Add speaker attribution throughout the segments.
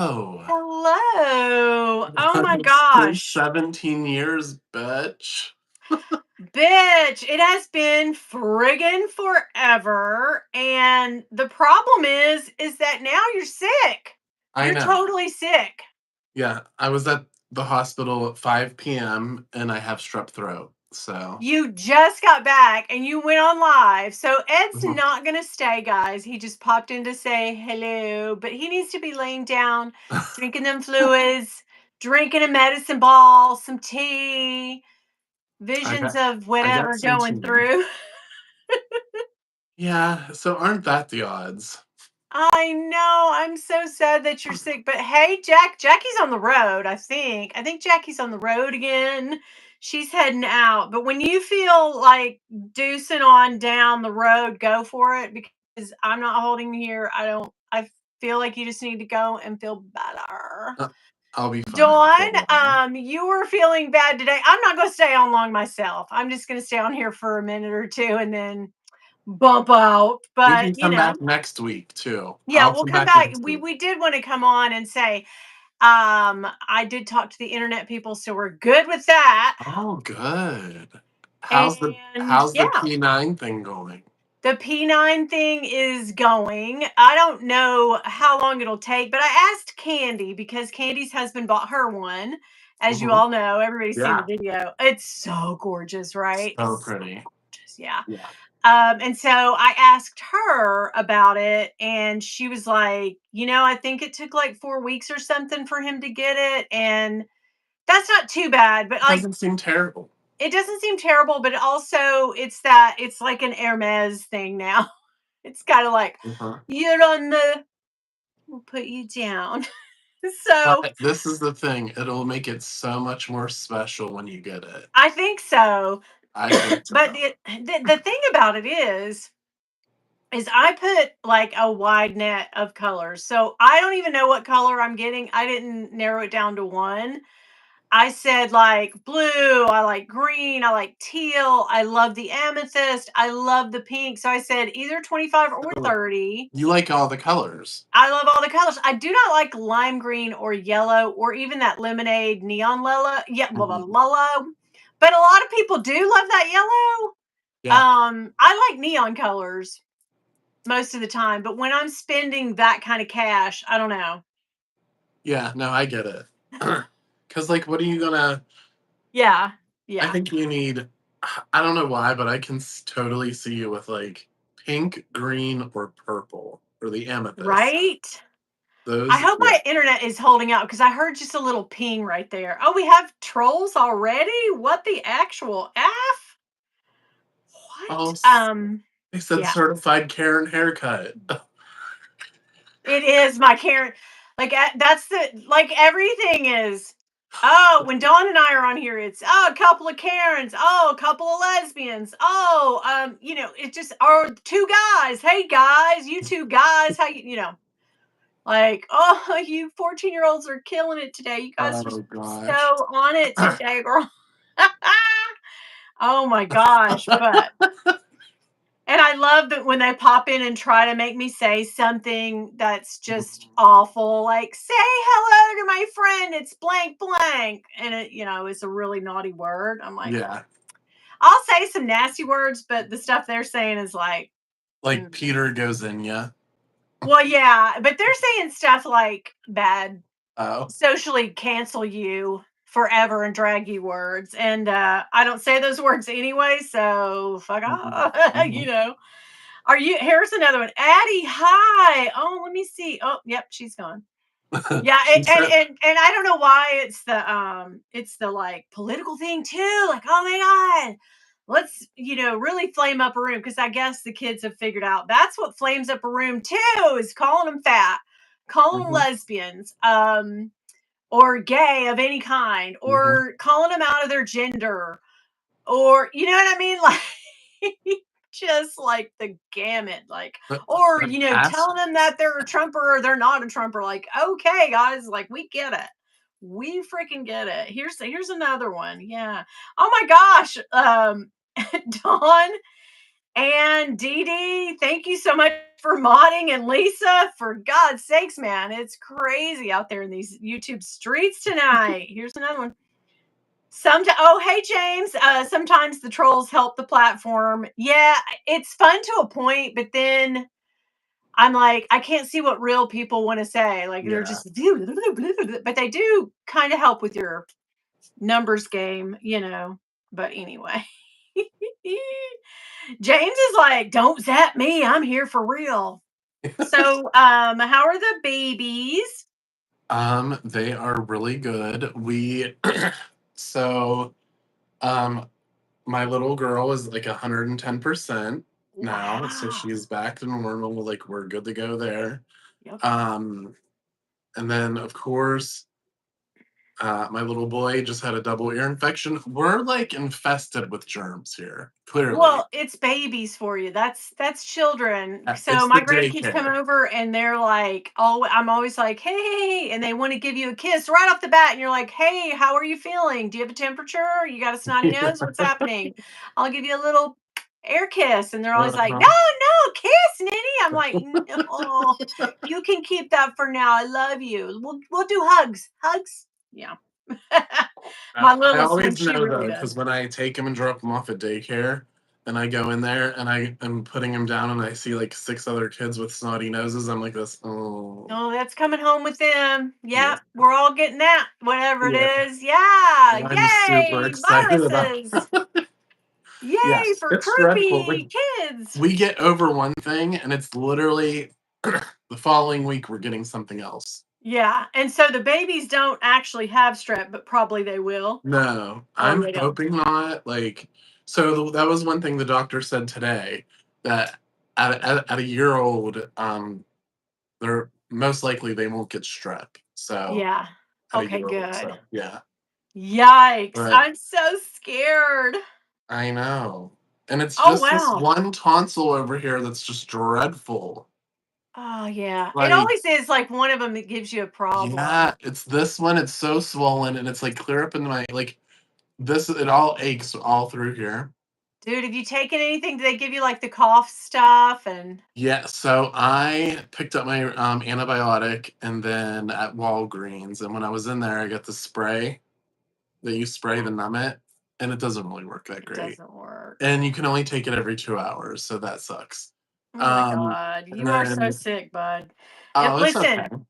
Speaker 1: Oh,
Speaker 2: Hello. Oh my
Speaker 1: it's been
Speaker 2: gosh.
Speaker 1: 17 years, bitch.
Speaker 2: Bitch, it has been friggin' forever. And the problem is that now you're sick.
Speaker 1: I
Speaker 2: You're
Speaker 1: know.
Speaker 2: totally sick.
Speaker 1: Yeah, I was at the hospital at 5 p.m. and I have strep throat. So,
Speaker 2: You just got back and you went on live. So Ed's
Speaker 1: mhm.
Speaker 2: not going to stay, guys. He just popped in to say hello, but he needs to be laying down, drinking them fluids, drinking a medicine ball, some tea,
Speaker 1: I
Speaker 2: visions
Speaker 1: got
Speaker 2: of
Speaker 1: I got
Speaker 2: whatever
Speaker 1: some
Speaker 2: going
Speaker 1: tea.
Speaker 2: through.
Speaker 1: Yeah, so aren't that the odds?
Speaker 2: I know. I'm so sad that you're sick. But hey, Jackie's on the road, I think. I think Jackie's on the road again. She's heading out. But when you feel like deucing on down the road, go for it because I'm not holding you here. I feel like you just need to go and feel better.
Speaker 1: Uh, I'll be fine for a
Speaker 2: Dawn,
Speaker 1: while.
Speaker 2: you were feeling bad today. I'm not gonna stay on long myself. I'm just gonna stay on here for a minute or two and then bump out.
Speaker 1: We
Speaker 2: But
Speaker 1: can come back next week too.
Speaker 2: yeah,
Speaker 1: I'll
Speaker 2: we'll
Speaker 1: come
Speaker 2: come
Speaker 1: back
Speaker 2: back.
Speaker 1: next
Speaker 2: We
Speaker 1: week.
Speaker 2: we did want to come on and say, I did talk to the internet people, so we're good with that.
Speaker 1: Oh, good.
Speaker 2: And
Speaker 1: How's the
Speaker 2: yeah,
Speaker 1: P9 thing going?
Speaker 2: the P9 thing is going. I don't know how long it'll take, but I asked Candy because Candy's husband bought her one. As you
Speaker 1: Hmm.
Speaker 2: all know, everybody's seen the
Speaker 1: Yeah,
Speaker 2: video. It's so gorgeous, right?
Speaker 1: so
Speaker 2: So
Speaker 1: pretty.
Speaker 2: gorgeous, yeah.
Speaker 1: Yeah.
Speaker 2: And so I asked her about it, and she was like, I think it took like 4 weeks or something for him to get it. And that's not too bad, but like,
Speaker 1: Doesn't seem terrible.
Speaker 2: it doesn't seem terrible, but also it's like an Hermes thing now. It's kind of like,
Speaker 1: Uh-huh.
Speaker 2: you're on the, we'll put you down. So
Speaker 1: This is the thing. It'll make it so much more special when you get it.
Speaker 2: I think so.
Speaker 1: I think
Speaker 2: But
Speaker 1: so.
Speaker 2: the thing about it is I put like a wide net of colors. So I don't even know what color I'm getting. I didn't narrow it down to one. I said like blue, I like green, I like teal, I love the amethyst, I love the pink. So I said either 25 or
Speaker 1: So
Speaker 2: 30.
Speaker 1: you like all the colors.
Speaker 2: I love all the colors. I do not like lime green or yellow or even that lemonade neon yellow. Yeah, blah, blah,
Speaker 1: Mhm.
Speaker 2: blah. But a lot of people do love that yellow.
Speaker 1: Yeah.
Speaker 2: I like neon colors most of the time, but when I'm spending that kind of cash, I don't know.
Speaker 1: Yeah. No, I get it. Because, like, what are you gonna.
Speaker 2: Yeah.
Speaker 1: I
Speaker 2: Yeah.
Speaker 1: think you need. I don't know why, but I can totally see you with, like, pink, green, or purple, or the amethyst.
Speaker 2: Right? I
Speaker 1: Those,
Speaker 2: hope
Speaker 1: yeah.
Speaker 2: my internet is holding out because I heard just a little ping right there. Oh, we have trolls already? What the actual F?
Speaker 1: Oh,
Speaker 2: What?
Speaker 1: they said
Speaker 2: Yeah.
Speaker 1: certified Karen haircut.
Speaker 2: It is my Karen. Like that's the like everything is. Oh, when Dawn and I are on here, it's a couple of Karens. Oh, a couple of lesbians. Oh, it just are two guys. Hey guys, you two guys, how you. Like, oh, you 14-year-olds are killing it today. You guys are
Speaker 1: Oh, gosh.
Speaker 2: so on it today, girl. Oh my gosh, but and I love that when they pop in and try to make me say something that's just awful, like, say hello to my friend, it's blank blank. And it's a really naughty word. I'm like,
Speaker 1: Yeah.
Speaker 2: I'll say some nasty words, but the stuff they're saying is like,
Speaker 1: Like
Speaker 2: mm.
Speaker 1: Peter goes in ya.
Speaker 2: Well, yeah, but they're saying stuff like bad,
Speaker 1: Oh.
Speaker 2: socially cancel you forever and drag you words. And I don't say those words anyway, so fuck
Speaker 1: Mhm,
Speaker 2: off.
Speaker 1: mhm.
Speaker 2: Are you here's another one. Addie, hi. Oh, let me see. Oh, yep, she's gone. Yeah,
Speaker 1: She said,
Speaker 2: and I don't know why it's the like political thing too. Like, oh my God, let's really flame up a room because I guess the kids have figured out that's what flames up a room too is calling them fat, calling them
Speaker 1: mhm,
Speaker 2: lesbians, or gay of any kind,
Speaker 1: mhm.
Speaker 2: or calling them out of their gender, or you know what I mean, like just like the gamut, like, or
Speaker 1: Ask.
Speaker 2: telling them that they're a Trumper or they're not a Trumper. Like, okay, guys, like we get it. We freaking get it. Here's another one. Yeah. Oh my gosh. Dawn and Dee Dee, thank you so much for modding, and Lisa, for God's sakes, man, it's crazy out there in these YouTube streets tonight. Here's another one. Oh, hey, James. Sometimes the trolls help the platform. Yeah, it's fun to a point, but then I'm like, I can't see what real people want to say. Like they're
Speaker 1: Yeah.
Speaker 2: just, but they do kind of help with your numbers game, But anyway, James is like, don't zap me. I'm here for real. So, how are the babies?
Speaker 1: They are really good. So, um, my little girl is like 110% now, so
Speaker 2: Wow.
Speaker 1: she's back to normal. Like we're good to go there.
Speaker 2: Yep.
Speaker 1: Um, and then of course, my little boy just had a double ear infection. We're like infested with germs here, clearly.
Speaker 2: Well, it's babies for you. That's children. So
Speaker 1: It's
Speaker 2: my
Speaker 1: the
Speaker 2: grandkids come
Speaker 1: daycare.
Speaker 2: over and they're like, oh, I'm always like, hey, and they want to give you a kiss right off the bat, and you're like, hey, how are you feeling? Do you have a temperature? You got a snotty nose? What's happening? I'll give you a little air kiss, and they're always like, no,
Speaker 1: Uh-huh.
Speaker 2: no, kiss, Ninny. I'm like, no, you can keep that for now. I love you. We'll do hugs, hugs. Yeah. My
Speaker 1: I
Speaker 2: littlest one,
Speaker 1: always
Speaker 2: she
Speaker 1: know
Speaker 2: really
Speaker 1: though,
Speaker 2: does.
Speaker 1: because when I take him and drop him off at daycare, and I go in there and I am putting him down, and I see like six other kids with snotty noses, I'm like this. Oh,
Speaker 2: Oh, that's coming home with them.
Speaker 1: yeah,
Speaker 2: Yep, we're all getting that, whatever it
Speaker 1: yeah.
Speaker 2: is. Yeah,
Speaker 1: And I'm super
Speaker 2: yay,
Speaker 1: excited about.
Speaker 2: viruses. Yay
Speaker 1: Yes,
Speaker 2: for
Speaker 1: it's dreadful. Like
Speaker 2: croupy kids.
Speaker 1: we get over one thing, and it's literally the following week we're getting something else.
Speaker 2: Yeah, and so the babies don't actually have strep, but probably they will.
Speaker 1: No,
Speaker 2: Oh,
Speaker 1: I'm
Speaker 2: they don't.
Speaker 1: hoping not. Like, so that was one thing the doctor said today that at a year old, they're most likely they won't get strep. So
Speaker 2: Yeah.
Speaker 1: at a
Speaker 2: Okay,
Speaker 1: year old,
Speaker 2: good.
Speaker 1: so yeah.
Speaker 2: Yikes.
Speaker 1: But
Speaker 2: I'm so scared.
Speaker 1: I know, and it's
Speaker 2: Oh,
Speaker 1: just this
Speaker 2: wow.
Speaker 1: one tonsil over here that's just dreadful.
Speaker 2: Oh, yeah. It
Speaker 1: Like,
Speaker 2: always is like one of them that gives you a problem.
Speaker 1: yeah, it's this one. It's so swollen, and it's like clear up in my like this. It all aches all through here.
Speaker 2: Dude, have you taken anything? Do they give you like the cough stuff and
Speaker 1: Yeah, so I picked up my antibiotic and then at Walgreens, and when I was in there, I got the spray that you spray
Speaker 2: yeah,
Speaker 1: to numb it, and it doesn't really work that
Speaker 2: it
Speaker 1: great.
Speaker 2: doesn't work.
Speaker 1: And you can only take it every 2 hours, so that sucks.
Speaker 2: Oh my
Speaker 1: Um,
Speaker 2: God.
Speaker 1: and
Speaker 2: You are so
Speaker 1: then
Speaker 2: sick, bud. And
Speaker 1: oh, it's okay.
Speaker 2: listen,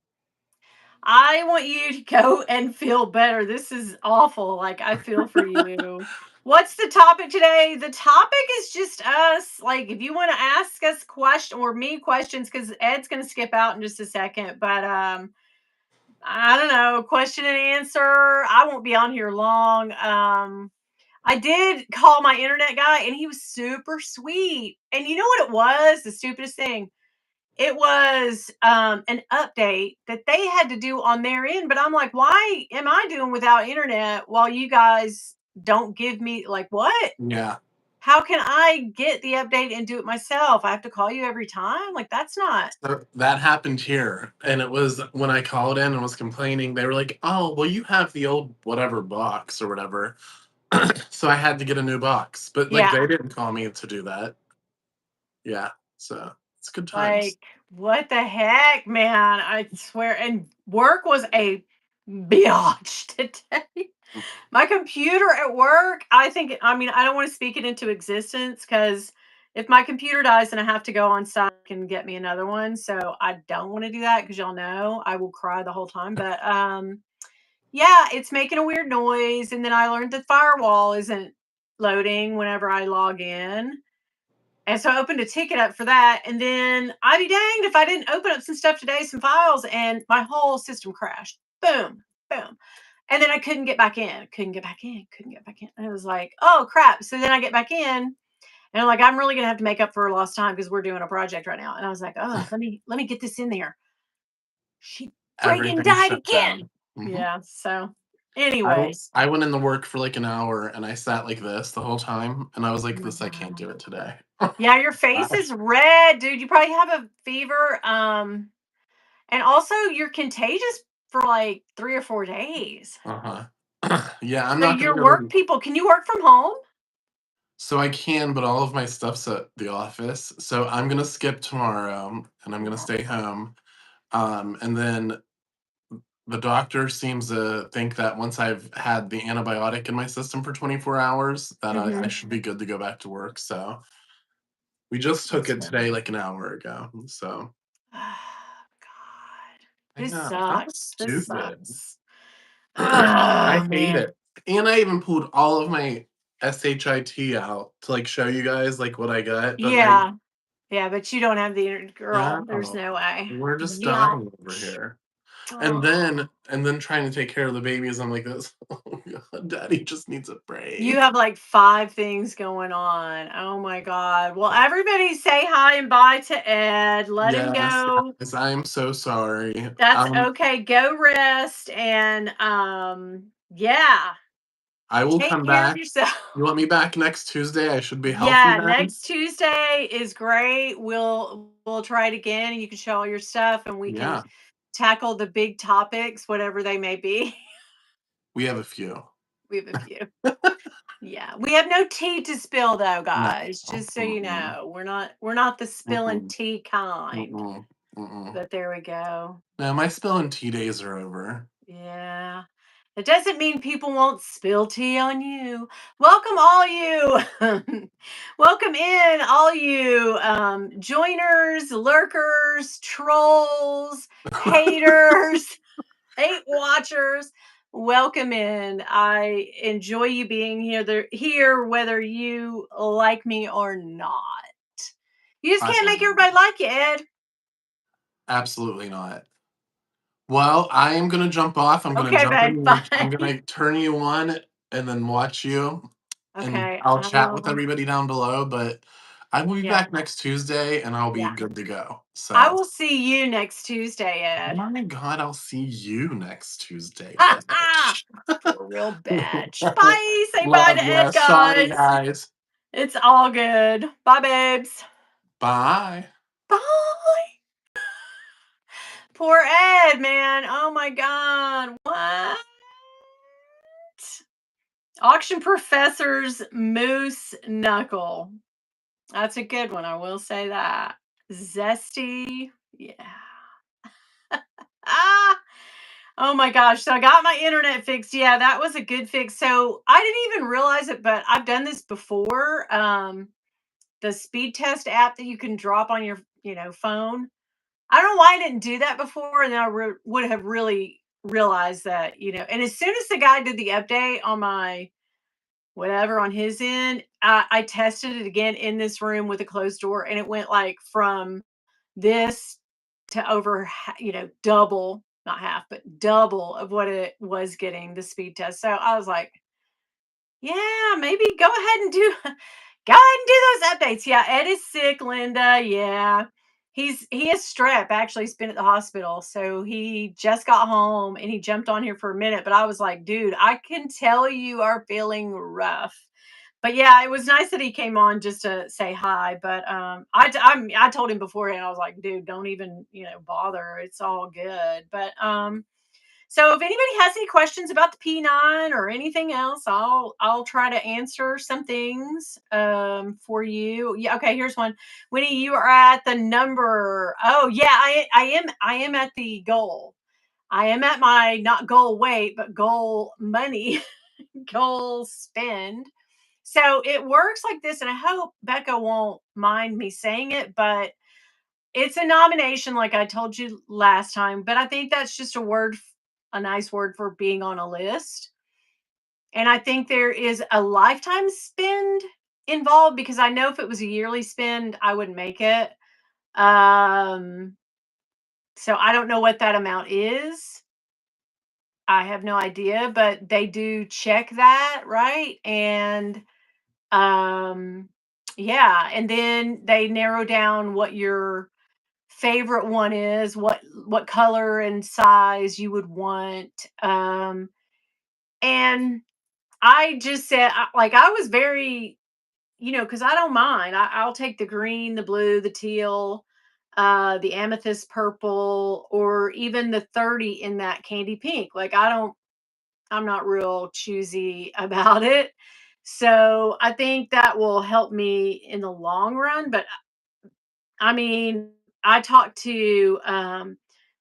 Speaker 2: I want you to go and feel better. This is awful. Like, I feel for you. What's the topic today? The topic is just us. Like, if you want to ask us questions or me questions, because Ed's going to skip out in just a second, but I don't know, question and answer. I won't be on here long. I did call my internet guy and he was super sweet. And you know what it was? The stupidest thing. It was an update that they had to do on their end, but I'm like, why am I doing without internet while you guys don't give me like what?
Speaker 1: Yeah,
Speaker 2: How can I get the update and do it myself? I have to call you every time? Like that's not.
Speaker 1: so that happened here, and it was when I called in and was complaining. They were like, "Oh, well, you have the old whatever box or whatever," so I had to get a new box. But like,
Speaker 2: Yeah.
Speaker 1: they didn't call me to do that. Yeah, so it's good times.
Speaker 2: Like, what the heck, man? I swear. And work was a biatch today. My computer at work, I mean, I don't want to speak it into existence because if my computer dies and I have to go on site, it can get me another one. So I don't want to do that because y'all know I will cry the whole time. But yeah, it's making a weird noise. And then I learned the firewall isn't loading whenever I log in. And so I opened a ticket up for that. And then I'd be danged if I didn't open up some stuff today, some files, and my whole system crashed. Boom, boom. And then I couldn't get back in, couldn't get back in, couldn't get back in. And it was like, oh crap. So then I get back in and I'm like, I'm really gonna have to make up for lost time because we're doing a project right now. And I was like, oh, let me get this in there. She friggin'
Speaker 1: Everything
Speaker 2: died
Speaker 1: shut
Speaker 2: again.
Speaker 1: down. Mhm.
Speaker 2: Yeah. So anyway.
Speaker 1: I went into work for like an hour and I sat like this the whole time, and I was like, "This, I can't do
Speaker 2: Mhm.
Speaker 1: it today."
Speaker 2: Yeah, your face
Speaker 1: Bye.
Speaker 2: is red, dude. You probably have a fever. And also you're contagious for like 3 or 4 days.
Speaker 1: Uh-huh. Yeah, I'm
Speaker 2: So
Speaker 1: not gonna
Speaker 2: your
Speaker 1: go
Speaker 2: work
Speaker 1: to.
Speaker 2: people, can you work from home?
Speaker 1: So I can, but all of my stuff's at the office. So I'm gonna skip tomorrow and I'm gonna
Speaker 2: Yeah.
Speaker 1: stay home. And then the doctor seems to think that once I've had the antibiotic in my system for 24 hours, that I
Speaker 2: Mhm.
Speaker 1: should be good to go back to work. So we just took
Speaker 2: That's
Speaker 1: it
Speaker 2: good.
Speaker 1: today, like an hour ago. So
Speaker 2: Oh, God.
Speaker 1: I
Speaker 2: This
Speaker 1: know that was
Speaker 2: sucks. This
Speaker 1: stupid.
Speaker 2: sucks.
Speaker 1: I
Speaker 2: Oh,
Speaker 1: hate
Speaker 2: man.
Speaker 1: it. And I even pulled all of my SHIT out to like show you guys like what I got, but like
Speaker 2: Yeah. Yeah, but you don't have the girl. There's
Speaker 1: no,
Speaker 2: no way.
Speaker 1: we're just
Speaker 2: Yeah.
Speaker 1: dying over here. And
Speaker 2: Oh.
Speaker 1: then trying to take care of the babies, I'm like this. Oh god, daddy just needs a
Speaker 2: You
Speaker 1: break.
Speaker 2: have like 5 things going on. Oh my god. Well, everybody say hi and bye to Ed. Let him
Speaker 1: Yes,
Speaker 2: go.
Speaker 1: guys, I'm so sorry.
Speaker 2: That's okay. Go rest and yeah,
Speaker 1: I will
Speaker 2: take
Speaker 1: come
Speaker 2: care of
Speaker 1: back.
Speaker 2: yourself.
Speaker 1: You want me back next Tuesday? I should be healthy
Speaker 2: Yeah,
Speaker 1: then?
Speaker 2: next Tuesday is great. We'll try it again and you can show all your stuff and we can
Speaker 1: Yeah,
Speaker 2: tackle the big topics, whatever they may be.
Speaker 1: we have a few.
Speaker 2: We have a few. Yeah. We have no tea to spill though,
Speaker 1: No.
Speaker 2: guys. Just so you
Speaker 1: Mm-mm,
Speaker 2: know. We're not the spilling
Speaker 1: mm-mm,
Speaker 2: tea kind.
Speaker 1: mm-mm, mm-mm.
Speaker 2: But there we go.
Speaker 1: No, my spilling tea days are over.
Speaker 2: Yeah. It doesn't mean people won't spill tea on you. Welcome, all you. Welcome in, all you joiners, lurkers, trolls, haters, hate watchers. Welcome in. I enjoy you being here, whether you like me or not. You just
Speaker 1: I
Speaker 2: can't make
Speaker 1: love
Speaker 2: everybody
Speaker 1: you.
Speaker 2: like you, Ed.
Speaker 1: Absolutely not. Well, I am gonna jump off. I'm gonna
Speaker 2: Okay,
Speaker 1: jump
Speaker 2: babe.
Speaker 1: in. I'm
Speaker 2: Bye.
Speaker 1: gonna turn you on and then watch you, and
Speaker 2: Okay,
Speaker 1: I'll
Speaker 2: I
Speaker 1: chat with
Speaker 2: will.
Speaker 1: everybody down below. But I will be
Speaker 2: Yeah,
Speaker 1: back next Tuesday, and I'll be
Speaker 2: yeah.
Speaker 1: good to go.
Speaker 2: I
Speaker 1: So,
Speaker 2: will see you next Tuesday,
Speaker 1: oh
Speaker 2: Ed.
Speaker 1: my God, I'll see you next Tuesday,
Speaker 2: Ha ha!
Speaker 1: bitch.
Speaker 2: For real bitch. Bye. Say bye
Speaker 1: Love
Speaker 2: to Ed,
Speaker 1: ya. Sorry,
Speaker 2: guys.
Speaker 1: guys.
Speaker 2: It's all good. Bye, babes.
Speaker 1: Bye.
Speaker 2: Bye. Poor Ed, man. Oh my God. What? Auction Professor's Moose Knuckle. That's a good one. I will say that. Zesty. Yeah. Ah. Oh my gosh. So I got my internet fixed. Yeah, that was a good fix. So I didn't even realize it, but I've done this before. The speed test app that you can drop on your, phone. I don't know why I didn't do that before. And then I would have really realized that, and as soon as the guy did the update on my whatever on his end, I tested it again in this room with a closed door and it went like from this to over, double, not half, but double of what it was getting the speed test. So I was like, yeah, maybe go ahead and do go ahead and do those updates. Yeah, Ed is sick, Linda. Yeah. He has strep. Actually, he's been at the hospital. So he just got home and he jumped on here for a minute. But I was like, dude, I can tell you are feeling rough. But yeah, it was nice that he came on just to say hi. But I told him beforehand, I was like, dude, don't even bother. It's all good. But so if anybody has any questions about the P9 or anything else, I'll try to answer some things for you. Yeah, okay, here's one. Winnie, you are at the number. Oh yeah, I am at the goal. I am at my not goal weight, but goal money, goal spend. So it works like this, and I hope Becca won't mind me saying it, but it's a nomination, like I told you last time, but I think that's just a nice word for being on a list. And I think there is a lifetime spend involved because I know if it was a yearly spend, I wouldn't make it. Um, so I don't know what that amount is. I have no idea, but they do check that, right? And um yeah, and then they narrow down what your favorite one is, what color and size you would want. And I just said, like, I was very, because I don't mind. I'll take the green, the blue, the teal, the amethyst purple, or even the 30 in that candy pink. Like, I'm not real choosy about it. So I think that will help me in the long run. But I mean, I talked to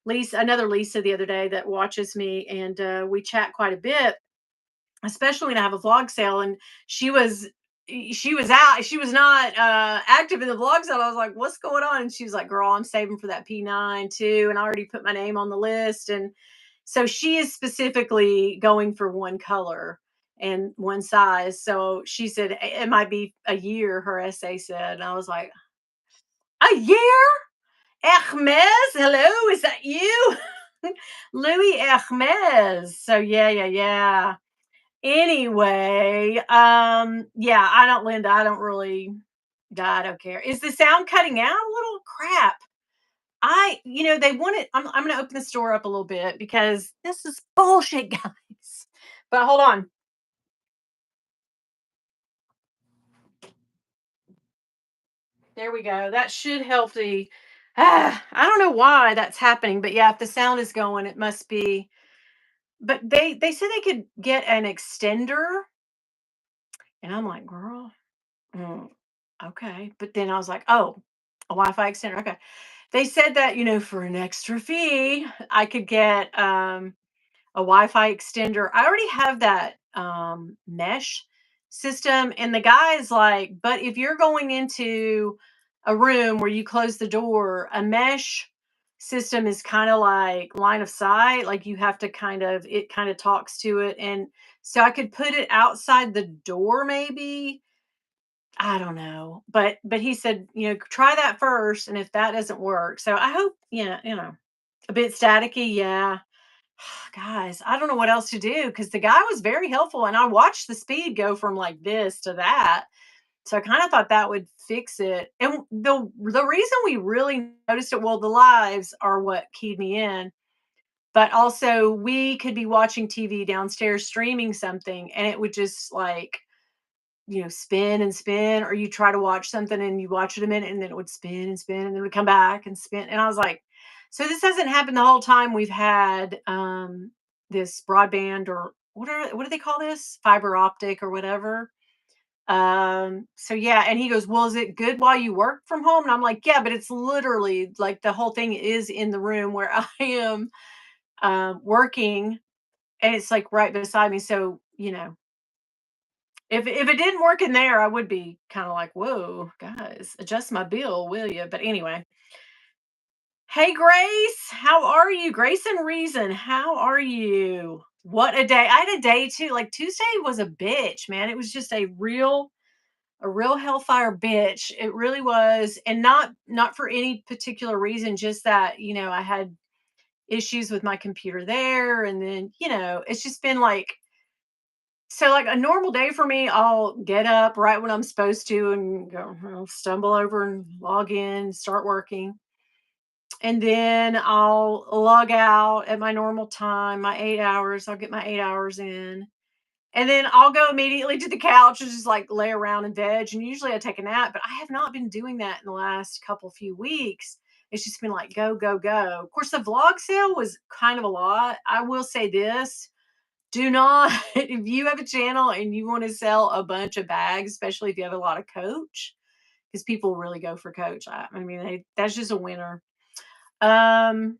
Speaker 2: Lisa, another Lisa, the other day that watches me, and we chat quite a bit, especially when I have a vlog sale. And she was she was out, she was not active in the vlog sale. I was like, what's going on? And she was like, girl, I'm saving for that P9 too, and I already put my name on the list. And so she is specifically going for one color and one size. So she said it might be a year, her essay said. And I was like, a year? Hermes, hello, is that you? Louis Hermes. So yeah. Anyway, yeah, I don't, Linda, I don't really, I don't care. Is the sound cutting out a little? Crap. They want it. I'm going to open the store up a little bit because this is bullshit, guys. But hold on. There we go. That should help the. I don't know why that's happening, but yeah, if the sound is going, it must be. But they said they could get an extender, and I'm like, girl, mm, okay. But then I was like, oh, a Wi-Fi extender. Okay. They said that, for an extra fee, I could get a Wi-Fi extender. I already have that mesh system, and the guy is like, but if you're going into a room where you close the door, a mesh system is kind of like line of sight. Like you have to it kind of talks to it, and so I could put it outside the door, maybe. I don't know, but he said, try that first, and if that doesn't work, so I hope, a bit staticky, yeah. Guys, I don't know what else to do because the guy was very helpful, and I watched the speed go from like this to that. So I kind of thought that would fix it. And the reason we really noticed it, well, the lives are what keyed me in, but also we could be watching TV downstairs streaming something, and it would just like spin and spin, or you try to watch something and you watch it a minute and then it would spin and spin and then it would come back and spin. And I was like, so this hasn't happened the whole time we've had this broadband, or what do they call this? Fiber optic or whatever. So yeah, and he goes, well, is it good while you work from home? And I'm like, yeah, but it's literally like the whole thing is in the room where I am working, and it's like right beside me. So, if it didn't work in there, I would be kinda like, "Whoa, guys, adjust my bill, will you?" But anyway. Hey, Grace, how are you? Grace and Reason, how are you? What a day. I had a day too, like, Tuesday was a bitch, man. It was just a real hellfire bitch. It really was, and not for any particular reason, just that, I had issues with my computer there, and then, it's just been like, so, like, a normal day for me, I'll get up right when I'm supposed to and go, stumble over and log in, start working. And then I'll log out at my normal time, my 8 hours. I'll get my 8 hours in. And then I'll go immediately to the couch and just like lay around and veg. And usually I take a nap, but I have not been doing that in the last few weeks. It's just been like go, go, go. Of course, the vlog sale was kind of a lot. I will say this, do not, if you have a channel and you want to sell a bunch of bags, especially if you have a lot of Coach, because people really go for Coach. I mean, that's just a winner. Um,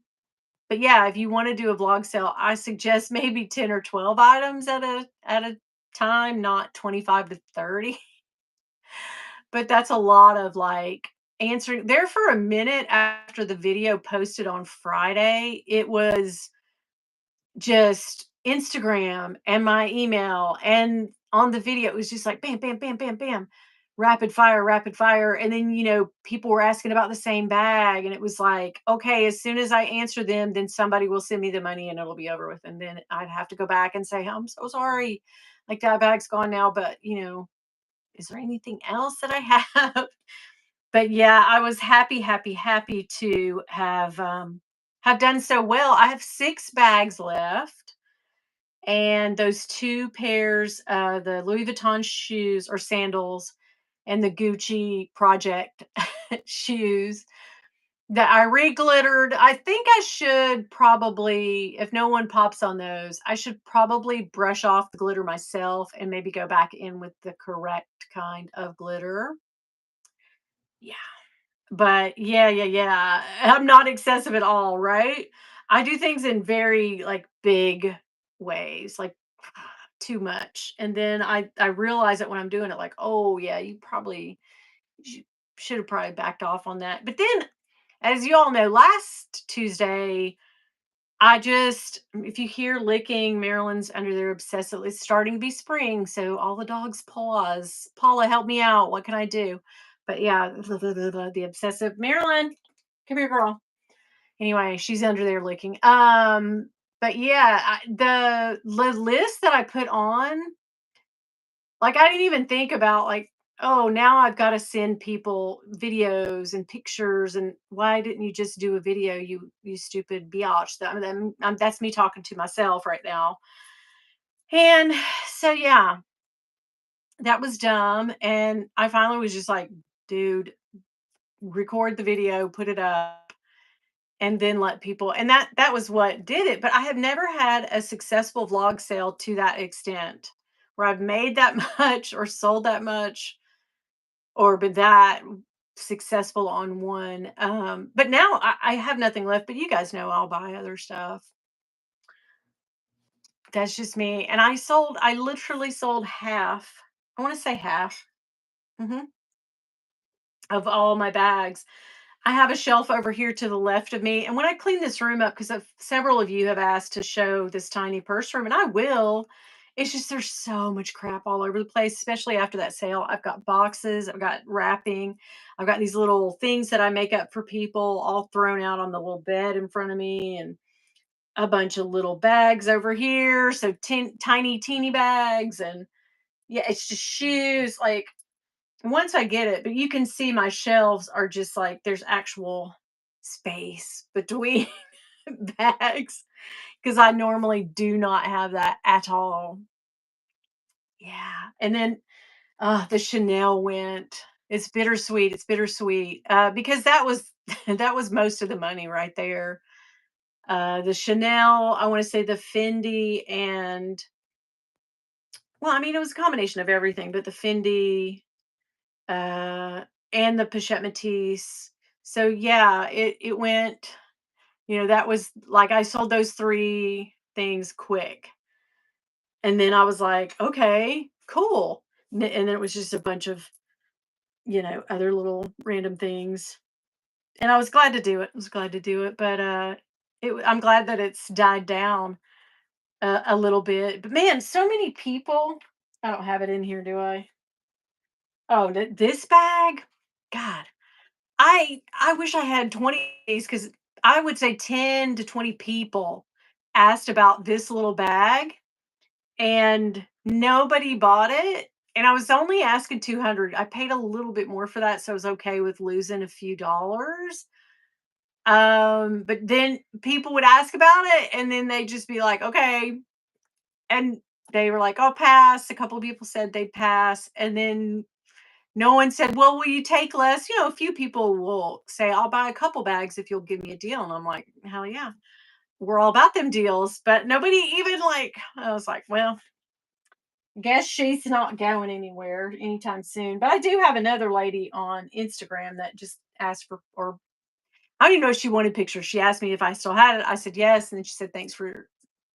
Speaker 2: but yeah, if you want to do a vlog sale, I suggest maybe 10 or 12 items at a time, not 25 to 30. But that's a lot of like answering there for a minute after the video posted on Friday. It was just Instagram and my email, and on the video, it was just like bam, bam, bam, bam, bam, rapid fire. And then, people were asking about the same bag, and it was like, okay, as soon as I answer them, then somebody will send me the money and it'll be over with. And then I'd have to go back and say, I'm so sorry. Like that bag's gone now, but is there anything else that I have? But yeah, I was happy, happy, happy to have done so well. I have 6 bags left, and those 2 pairs, the Louis Vuitton shoes or sandals, and the Gucci project shoes. that I re-glittered. I think I should probably, if no one pops on those, I should probably brush off the glitter myself and maybe go back in with the correct kind of glitter. Yeah. But yeah, yeah, yeah. I'm not excessive at all, right? I do things in very like big ways, like too much. And then I realize it when I'm doing it, like, oh yeah, you probably should have probably backed off on that. But then, as you all know, last Tuesday, if you hear licking, Maryland's under their obsessive, it's starting to be spring. So all the dogs pause. Paula, help me out. What can I do? But yeah, the obsessive Maryland, come here, girl. Anyway, she's under there licking. But yeah, the list that I put on, like, I didn't even think about, like, oh, now I've got to send people videos and pictures, and why didn't you just do a video, you stupid biatch? That's me talking to myself right now. And so yeah, that was dumb. And I finally was just like, dude, record the video, put it up, and then let people. And that was what did it. But I have never had a successful vlog sale to that extent, where I've made that much or sold that much or been that successful on one. But now I have nothing left, but you guys know I'll buy other stuff. That's just me. And I literally sold half, I want to say half, mhm, of all my bags. I have a shelf over here to the left of me. And when I clean this room up, because several of you have asked to show this tiny purse room, and I will. It's just there's so much crap all over the place, especially after that sale. I've got boxes, I've got wrapping, I've got these little things that I make up for people all thrown out on the little bed in front of me, and a bunch of little bags over here. So tiny, teeny bags. And yeah, it's just shoes. Like, once I get it, but you can see my shelves are just like there's actual space between bags because I normally do not have that at all. Yeah. And then the Chanel went. It's bittersweet. It's bittersweet. Because that was that was most of the money right there. The Chanel, I want to say the Fendi, and well, I mean, it was a combination of everything, but the Fendi, uh, and the Pichette Métis. So yeah, it went. That was like I sold those three things quick, and then I was like, okay, cool. And then it was just a bunch of other little random things, and I was glad to do it. I was glad to do it, but I'm glad that it's died down a little bit. But man, so many people. I don't have it in here, do I? Oh, this bag. God, I wish I had 20 because I would say 10 to 20 people asked about this little bag, and nobody bought it. And I was only asking 200. I paid a little bit more for that, so I was okay with losing a few dollars. But then people would ask about it, and then they'd just be like, okay. And they were like, I'll pass. A couple of people said they'd pass. And then no one said, "Well, will you take less?" A few people will say, "I'll buy a couple bags if you'll give me a deal." And I'm like, "Hell yeah." We're all about them deals, but nobody even like I was like, "Well, guess she's not going anywhere anytime soon." But I do have another lady on Instagram that just asked for, or I don't even know if she wanted pictures. She asked me if I still had it. I said yes, and then she said thanks for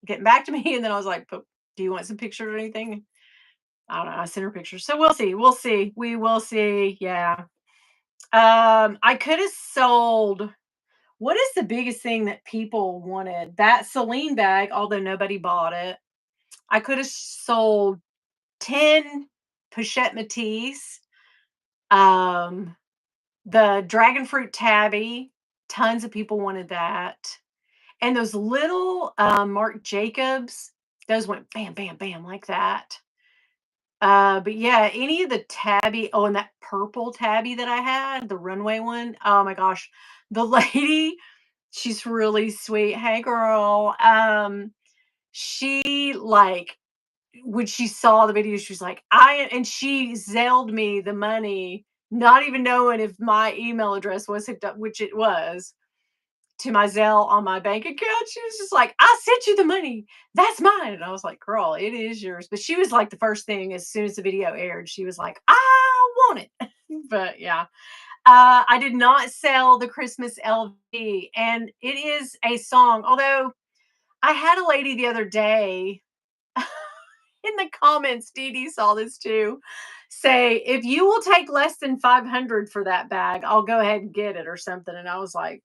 Speaker 2: getting back to me. And then I was like, "But do you want some pictures or anything?" I don't know. I sent her pictures. So we'll see. We'll see. We will see. Yeah. I could have sold, what is the biggest thing that people wanted? That Celine bag, although nobody bought it. I could have sold 10 Pochette Métis. Um, the dragon fruit tabby, tons of people wanted that. And those little Marc Jacobs, those went bam, bam, bam like that. But yeah, any of the tabby, oh, and that purple tabby that I had, the runway one, oh my gosh. The lady, she's really sweet. Hey girl. She like when she saw the video, she was like, and she Zelled me the money not even knowing if my email address was hooked up, which it was, to my Zelle on my bank account. She was just like, "I sent you the money. That's mine." And I was like, "Girl, it is yours." But she was like the first thing as soon as the video aired, she was like, "I want it." But yeah, I did not sell the Christmas LV, and it is a song. Although I had a lady the other day in the comments, Dee Dee saw this too, say, "If you will take less than 500 for that bag, I'll go ahead and get it," or something. And I was like,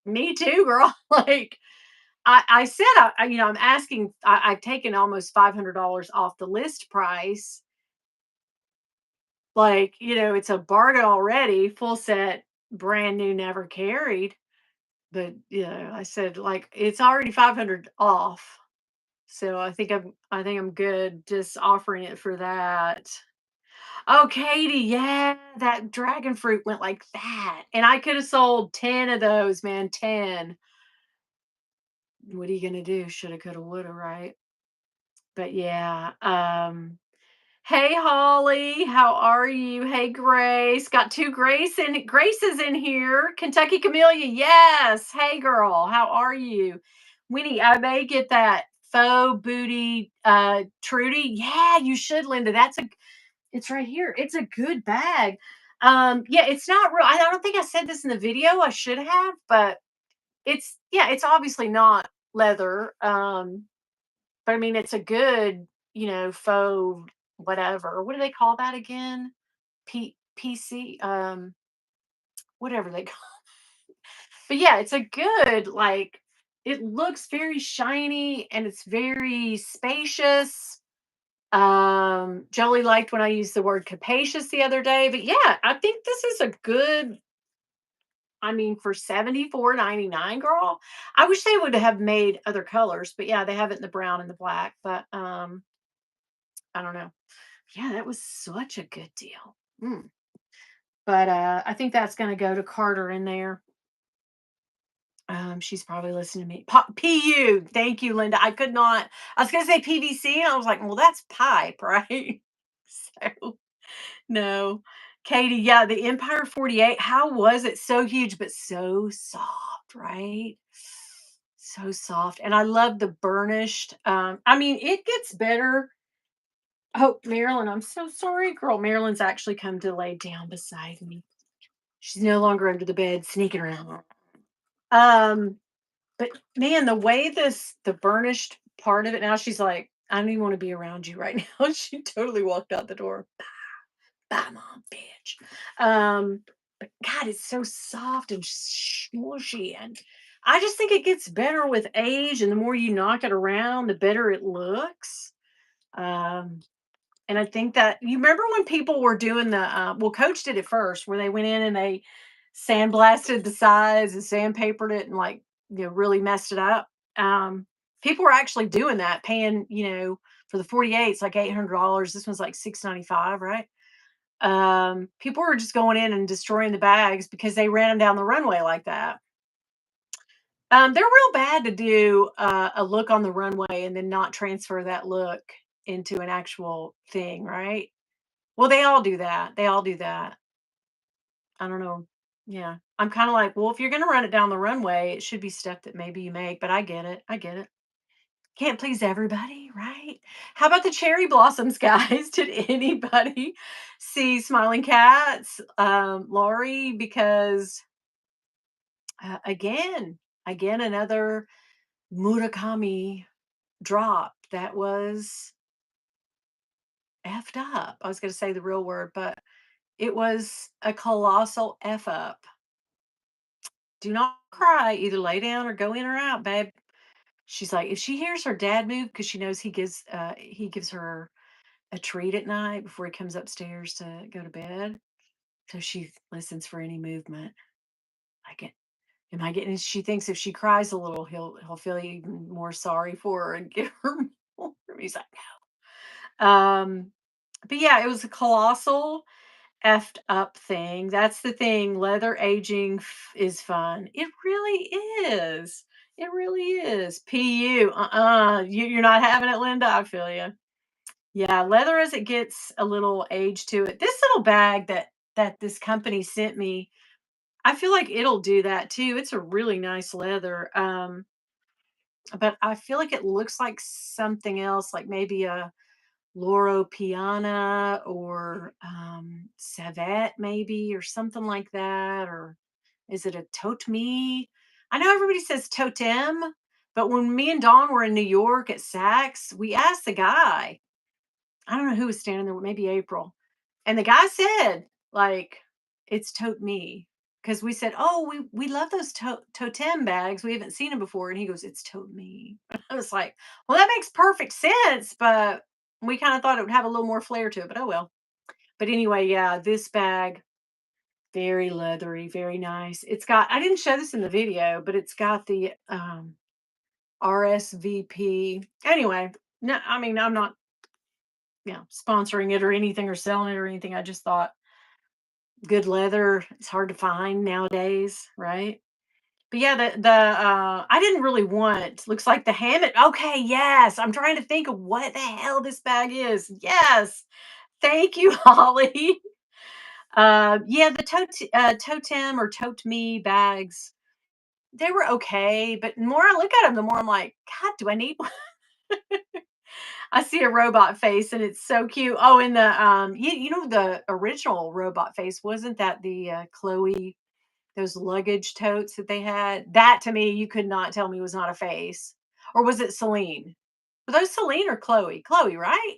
Speaker 2: "Me too, girl." Like, I said, I'm asking, I've taken almost $500 off the list price. Like, it's a bargain already, full set, brand new, never carried. But, I said, like, it's already 500 off. So I think I'm good just offering it for that. Oh, Katie, yeah, that dragon fruit went like that. And I could have sold 10 of those, man, 10. What are you gonna do? Shoulda, coulda, woulda, right? But yeah. Hey Holly, how are you? Hey Grace. Got two Graces in here. Kentucky Camellia, yes. Hey girl, how are you? Winnie, I may get that faux booty Trudy. Yeah, you should, Linda. It's right here. It's a good bag. Yeah, it's not real. I don't think I said this in the video. I should have, but it's obviously not leather. But I mean, it's a good, faux whatever. What do they call that again? PC, whatever they call. But yeah, it's a good, like, it looks very shiny and it's very spacious. Jolie liked when I used the word capacious the other day, but yeah, I think this is a good, I mean, for 74.99, girl. I wish they would have made other colors, but yeah, they have it in the brown and the black, but I don't know. Yeah, that was such a good deal. Mm. But I think that's going to go to Carter in there. She's probably listening to me. PU. Thank you, Linda. I could not. I was going to say PVC, and I was like, well, that's pipe, right? So, no. Katie, yeah, the Empire 48. How was it? So huge, but so soft, right? So soft. And I love the burnished. I mean, it gets better. Oh, Marilyn, I'm so sorry, girl. Marilyn's actually come to lay down beside me. She's no longer under the bed sneaking around. Um, but man, the way the burnished part of it now, she's like, I don't even want to be around you right now. She totally walked out the door. Bye, mom, bitch. But God, it's so soft and smushy, and I just think it gets better with age, and the more you knock it around, the better it looks. Um, And I think that you remember when people were doing well, Coach did it first, where they went in and they sandblasted the sides and sandpapered it and, like, really messed it up. Um, People were actually doing that, paying, for the 48s like $800. This one's like 695, right? People were just going in and destroying the bags because they ran them down the runway like that. They're real bad to do a look on the runway and then not transfer that look into an actual thing, right? Well, they all do that. They all do that. I don't know. Yeah. I'm kind of like, well, if you're going to run it down the runway, it should be stuff that maybe you make, but I get it. I get it. Can't please everybody, right? How about the cherry blossoms, guys? Did anybody see Smiling Cats, Laurie? Because again, another Murakami drop that was effed up. I was going to say the real word, but it was a colossal F up. Do not cry. Either lay down or go in or out, babe. She's like, if she hears her dad move, because she knows he gives her a treat at night before he comes upstairs to go to bed. So she listens for any movement. I get am I getting she thinks if she cries a little, he'll feel even more sorry for her and give her more. He's like, no. But yeah, it was a colossal effed up thing. That's the thing. Leather aging is fun. It really is. It really is. PU. You're not having it, Linda. I feel you. Yeah, leather as it gets a little age to it. This little bag that that this company sent me. I feel like it'll do that too. It's a really nice leather. But I feel like it looks like something else, like maybe a Loro Piana or Savette, maybe, or something like that. Or is it a Totem? I know everybody says Totem, but when me and Dawn were in New York at Saks, we asked the guy, I don't know who was standing there, maybe April. And the guy said, like, it's tote me. Because we said, oh, we love those totem bags. We haven't seen them before. And he goes, it's tote me. I was like, well, that makes perfect sense. But we kind of thought it would have a little more flair to it. But oh well. But anyway, yeah, this bag, very leathery, very nice. It's got, I didn't show this in the video, but it's got the RSVP. Anyway, no, I mean, I'm not sponsoring it or anything or selling it or anything. I just thought good leather, it's hard to find nowadays, right? But yeah, I didn't really want, looks like the Hammett. Okay, yes. I'm trying to think of what the hell this bag is. Yes. Thank you, Holly. Yeah, the totem or tote me bags, they were okay, but the more I look at them, the more I'm like, God, do I need one? I see a robot face and it's so cute. Oh, and you know the original robot face, wasn't that the Chloe, those luggage totes that they had? That to me, you could not tell me was not a face. Or was it Celine? Were those Celine or Chloe? Chloe, right?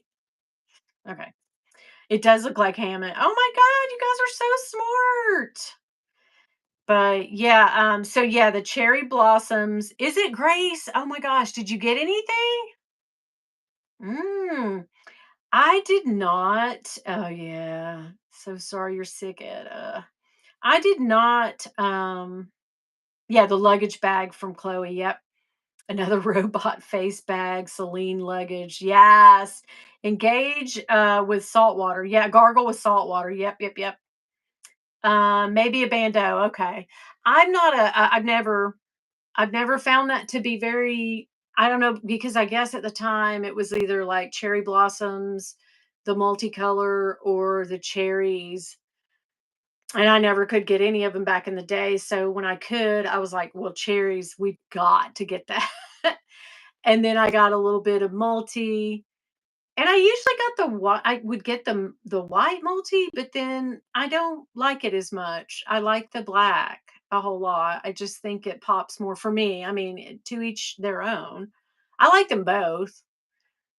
Speaker 2: Okay. It does look like Hammett. Oh my god, you guys are so smart. But yeah, so yeah, the cherry blossoms. Is it Grace? Oh my gosh, did you get anything? Mm. I did not. Oh yeah. So sorry you're sick, Ed. I did not. Yeah, the luggage bag from Chloe. Yep. Another robot face bag, Celine luggage. Yes. Engage with salt water. Yeah, gargle with salt water. Yep, yep, yep. Maybe a bandeau. Okay. I'm not a I've never found that to be very, I don't know, because I guess at the time it was either like cherry blossoms, the multicolor, or the cherries. And I never could get any of them back in the day. So when I could, I was like, well, cherries, we've got to get that. And then I got a little bit of multi. And I usually got the white, I would get the white multi, but then I don't like it as much. I like the black a whole lot. I just think it pops more for me. I mean, to each their own. I like them both,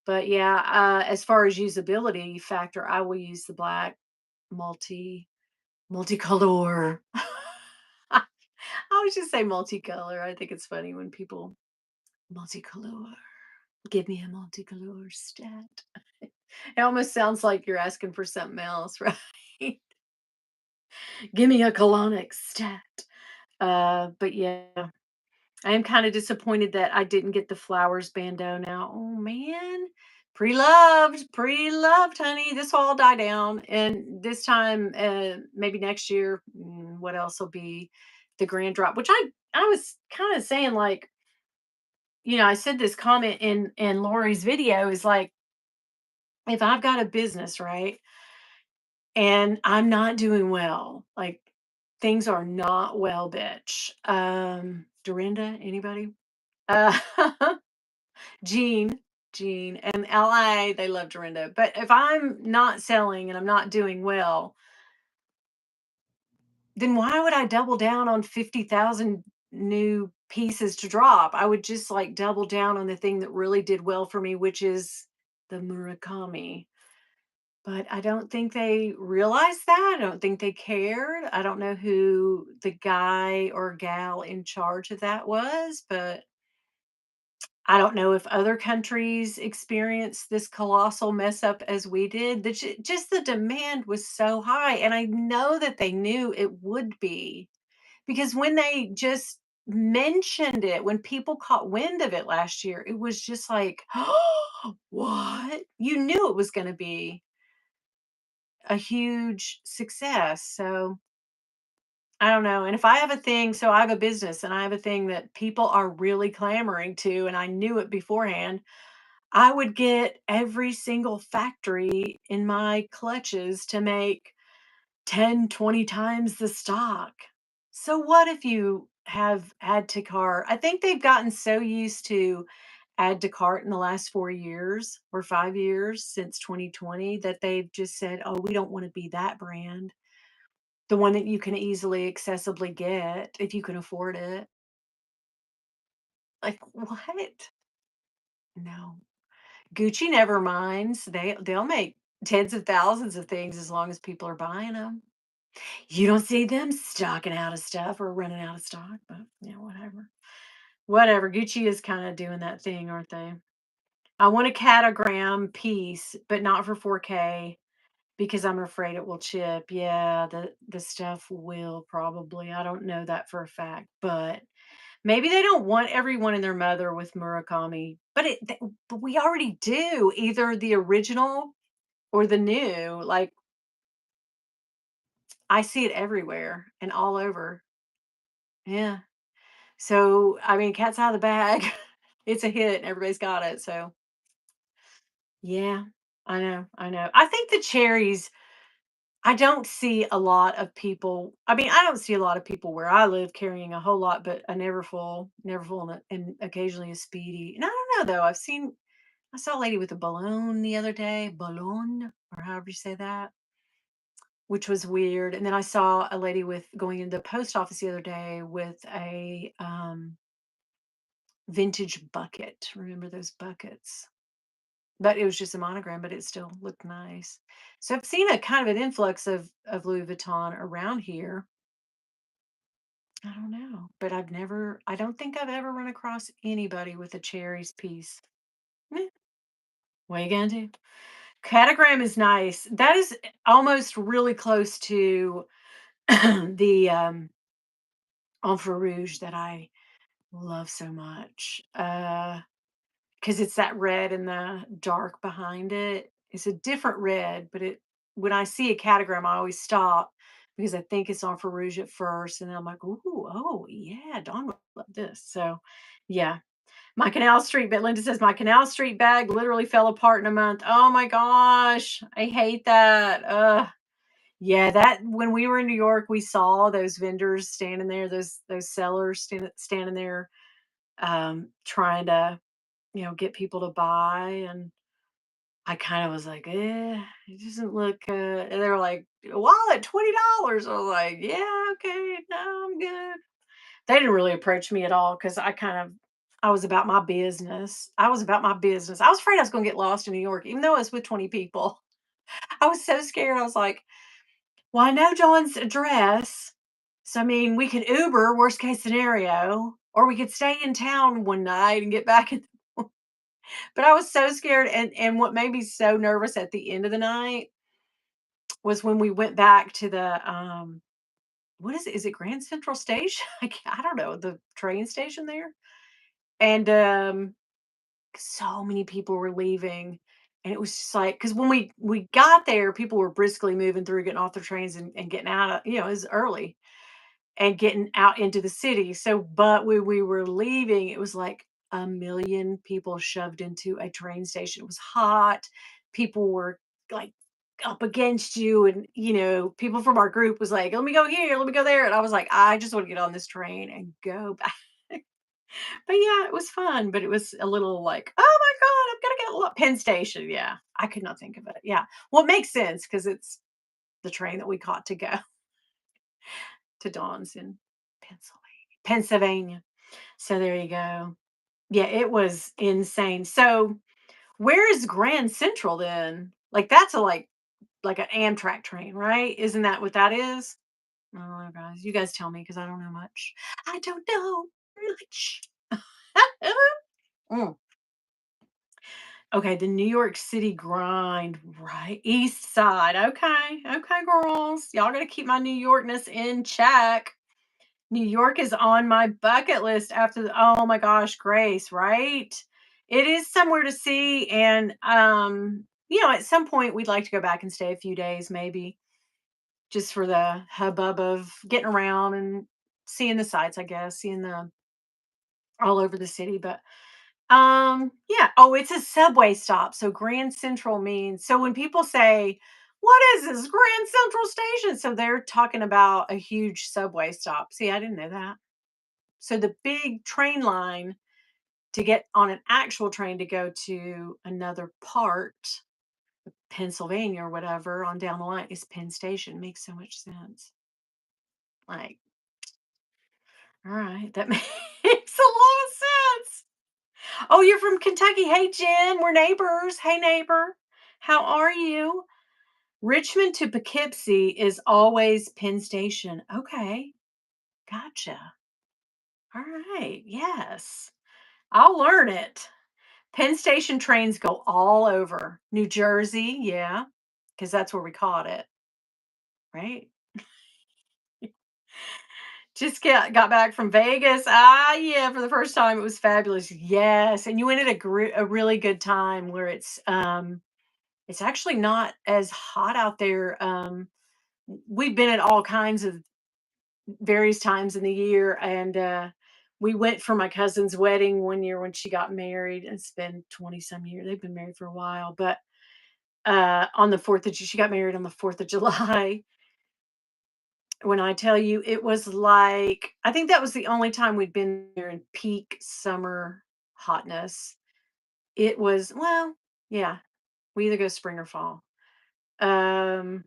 Speaker 2: but yeah, as far as usability factor, I will use the black multicolor. I always just say multicolor. I think it's funny when people multicolor. Give me a multicolor stat. It almost sounds like you're asking for something else, right? Give me a colonic stat. But yeah, I am kind of disappointed that I didn't get the flowers bandeau now. Oh man. Pre-loved, honey. This will all die down. And this time, maybe next year, what else will be the grand drop? Which I was kind of saying, like, I said this comment in Lori's video is like, if I've got a business, right? And I'm not doing well. Like things are not well, bitch. Dorinda, anybody? Uh Jean, Jean, and LA, they love Dorinda. But if I'm not selling and I'm not doing well, then why would I double down on 50,000 new pieces to drop? I would just like double down on the thing that really did well for me, which is the Murakami. But I don't think they realized that. I don't think they cared. I don't know who the guy or gal in charge of that was, but I don't know if other countries experienced this colossal mess up as we did. Just the demand was so high. And I know that they knew it would be because when they just mentioned it, when people caught wind of it last year, it was just like, oh, what? You knew it was going to be a huge success. So I don't know. And if I have a thing, so I have a business and I have a thing that people are really clamoring to, and I knew it beforehand, I would get every single factory in my clutches to make 10, 20 times the stock. So what if you have add to cart? I think they've gotten so used to add to cart in the last 4 years or 5 years since 2020 that they've just said, "Oh, we don't wanna be that brand." The one that you can easily accessibly get if you can afford it. Like, what? No. Gucci never minds. They'll make tens of thousands of things as long as people are buying them. You don't see them stocking out of stuff or running out of stock, but yeah, whatever. Whatever. Gucci is kind of doing that thing, aren't they? I want a catagram piece, but not for 4K because I'm afraid it will chip. Yeah, the stuff will probably. I don't know that for a fact, but maybe they don't want everyone and their mother with Murakami. But we already do either the original or the new. Like I see it everywhere and all over. Yeah. So, I mean, cat's out of the bag. It's a hit, everybody's got it, so yeah, I know, I know. I think the cherries I don't see a lot of people I don't see a lot of people where I live carrying a whole lot, but a Neverfull and occasionally a Speedy, and I don't know, though, I saw a lady with a balloon the other day, balloon, or however you say that, which was weird, and then I saw a lady with going into the post office the other day with a, vintage bucket. Remember those buckets? But it was just a monogram, but it still looked nice. So I've seen a kind of an influx of Louis Vuitton around here. I don't know, but I don't think I've ever run across anybody with a cherries piece. Meh, what you gonna do? Catagram is nice. That is almost really close to the Enfant Rouge that I love so much. 'Cause it's that red and the dark behind it. It's a different red, but it when I see a catagram, I always stop because I think it's on for Rouge at first, and then I'm like, "Ooh, oh, yeah, Dawn would love this." So, yeah. My Canal Street but Linda says, "My Canal Street bag literally fell apart in a month." Oh my gosh, I hate that. Ugh. Yeah, that when we were in New York, we saw those vendors standing there, those sellers standing there, trying to get people to buy, and I kinda was like, it doesn't look, and they were like, "A wallet, $20." I was like, "Yeah, okay, no, I'm good." They didn't really approach me at all because I was about my business. I was about my business. I was afraid I was gonna get lost in New York, even though I was with 20 people. I was so scared. I was like, "Well, I know John's address, so, I mean, we could Uber, worst case scenario, or we could stay in town one night and get back in." But I was so scared, and what made me so nervous at the end of the night was when we went back to the, what is it? Is it Grand Central Station? I don't know, the train station there? And, so many people were leaving, and it was just like because when we got there, people were briskly moving through, getting off their trains and getting out of it was early. And getting out into the city. So, but when we were leaving, it was like a million people shoved into a train station. It was hot. People were like up against you. And, people from our group was like, let me go here, let me go there. And I was like, I just want to get on this train and go back. But yeah, it was fun. But it was a little like, oh my God, I'm going to get Penn Station. Yeah, I could not think of it. Yeah. Well, it makes sense because it's the train that we caught to go to Dawn's in Pennsylvania. So there you go. Yeah, it was insane. So where is Grand Central then? Like that's like an Amtrak train, right? Isn't that what that is? I don't know, guys. You guys tell me because I don't know much. I don't know much. Mm. Okay, the New York City grind, right? East side. Okay. Okay, girls. Y'all gotta keep my New Yorkness in check. New York is on my bucket list after oh my gosh, Grace, right? It is somewhere to see and at some point we'd like to go back and stay a few days maybe just for the hubbub of getting around and seeing the sights, I guess, seeing the all over the city, but yeah, oh, it's a subway stop. So Grand Central means so when people say, What is this? Grand Central Station. So they're talking about a huge subway stop. See, I didn't know that. So the big train line to get on an actual train to go to another part, Pennsylvania or whatever, on down the line is Penn Station. Makes so much sense. Like, all right, that makes a lot of sense. Oh, you're from Kentucky. Hey, Jen, we're neighbors. Hey, neighbor. How are you? Richmond to Poughkeepsie is always Penn Station. Okay, gotcha. All right, yes. I'll learn it. Penn Station trains go all over. New Jersey, yeah, because that's where we caught it, right? Just got back from Vegas. Ah, yeah, for the first time, it was fabulous. Yes, and you went at a really good time where it's actually not as hot out there. We've been at all kinds of various times in the year, and we went for my cousin's wedding one year when she got married. It's been 20 some years. They've been married for a while, but on the 4th of she got married on the 4th of July. When I tell you, it was like, I think that was the only time we'd been there in peak summer hotness. It was, well, yeah, we either go spring or fall. Um,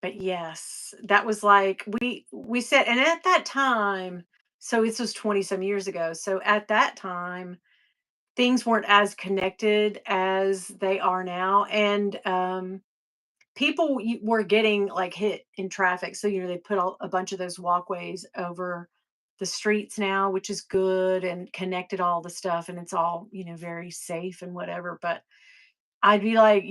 Speaker 2: but yes, that was like we said, and at that time, so this was 20 some years ago. So at that time, things weren't as connected as they are now. And people were getting like hit in traffic. So, they put a bunch of those walkways over the streets now, which is good, and connected all the stuff. And it's all, very safe and whatever. But I'd be like,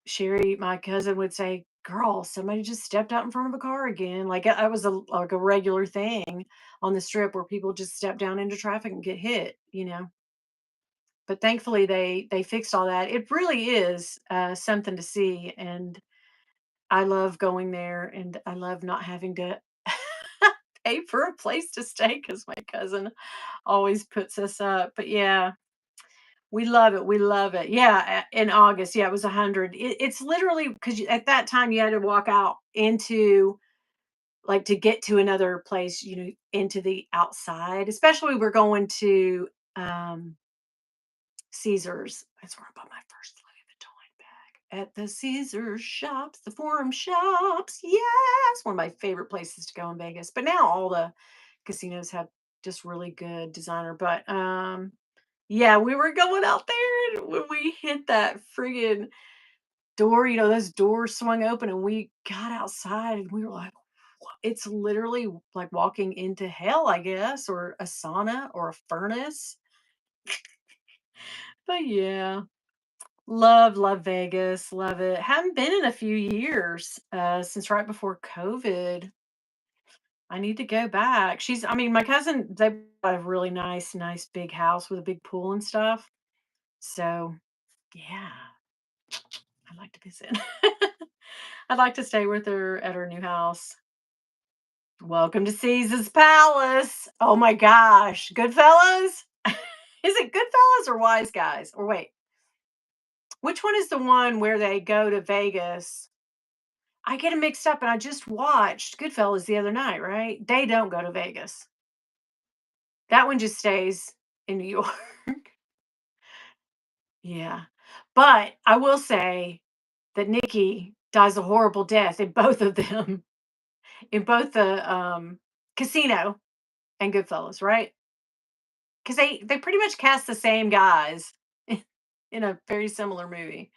Speaker 2: Sherry, my cousin would say, "Girl, somebody just stepped out in front of a car again." Like that was like a regular thing on the strip where people just step down into traffic and get hit. But thankfully they fixed all that. It really is something to see, and I love going there, and I love not having to pay for a place to stay because my cousin always puts us up. But yeah, we love it. We love it. Yeah, in August, yeah, it was 100. It's literally because at that time you had to walk out into, like, to get to another place, into the outside. Especially we're going to um, Caesars. That's where I bought my first Louis Vuitton bag, at the Caesars shops, the Forum shops. Yes, one of my favorite places to go in Vegas. But now all the casinos have just really good designer. But yeah, we were going out there, and when we hit that friggin' door, those doors swung open, and we got outside, and we were like, it's literally like walking into hell, I guess, or a sauna or a furnace. But yeah, love Vegas, love it. Haven't been in a few years, since right before COVID. I need to go back. I mean, my cousin, they bought a really nice big house with a big pool and stuff. So yeah, I'd like to visit. I'd like to stay with her at her new house. Welcome to Caesar's Palace. Oh my gosh. Goodfellas? Is it Goodfellas or Wise Guys? Or wait, which one is the one where they go to Vegas? I get them mixed up, and I just watched Goodfellas the other night, right? They don't go to Vegas. That one just stays in New York. Yeah. But I will say that Nikki dies a horrible death in both of them, in both the Casino and Goodfellas, right? Because they pretty much cast the same guys in a very similar movie.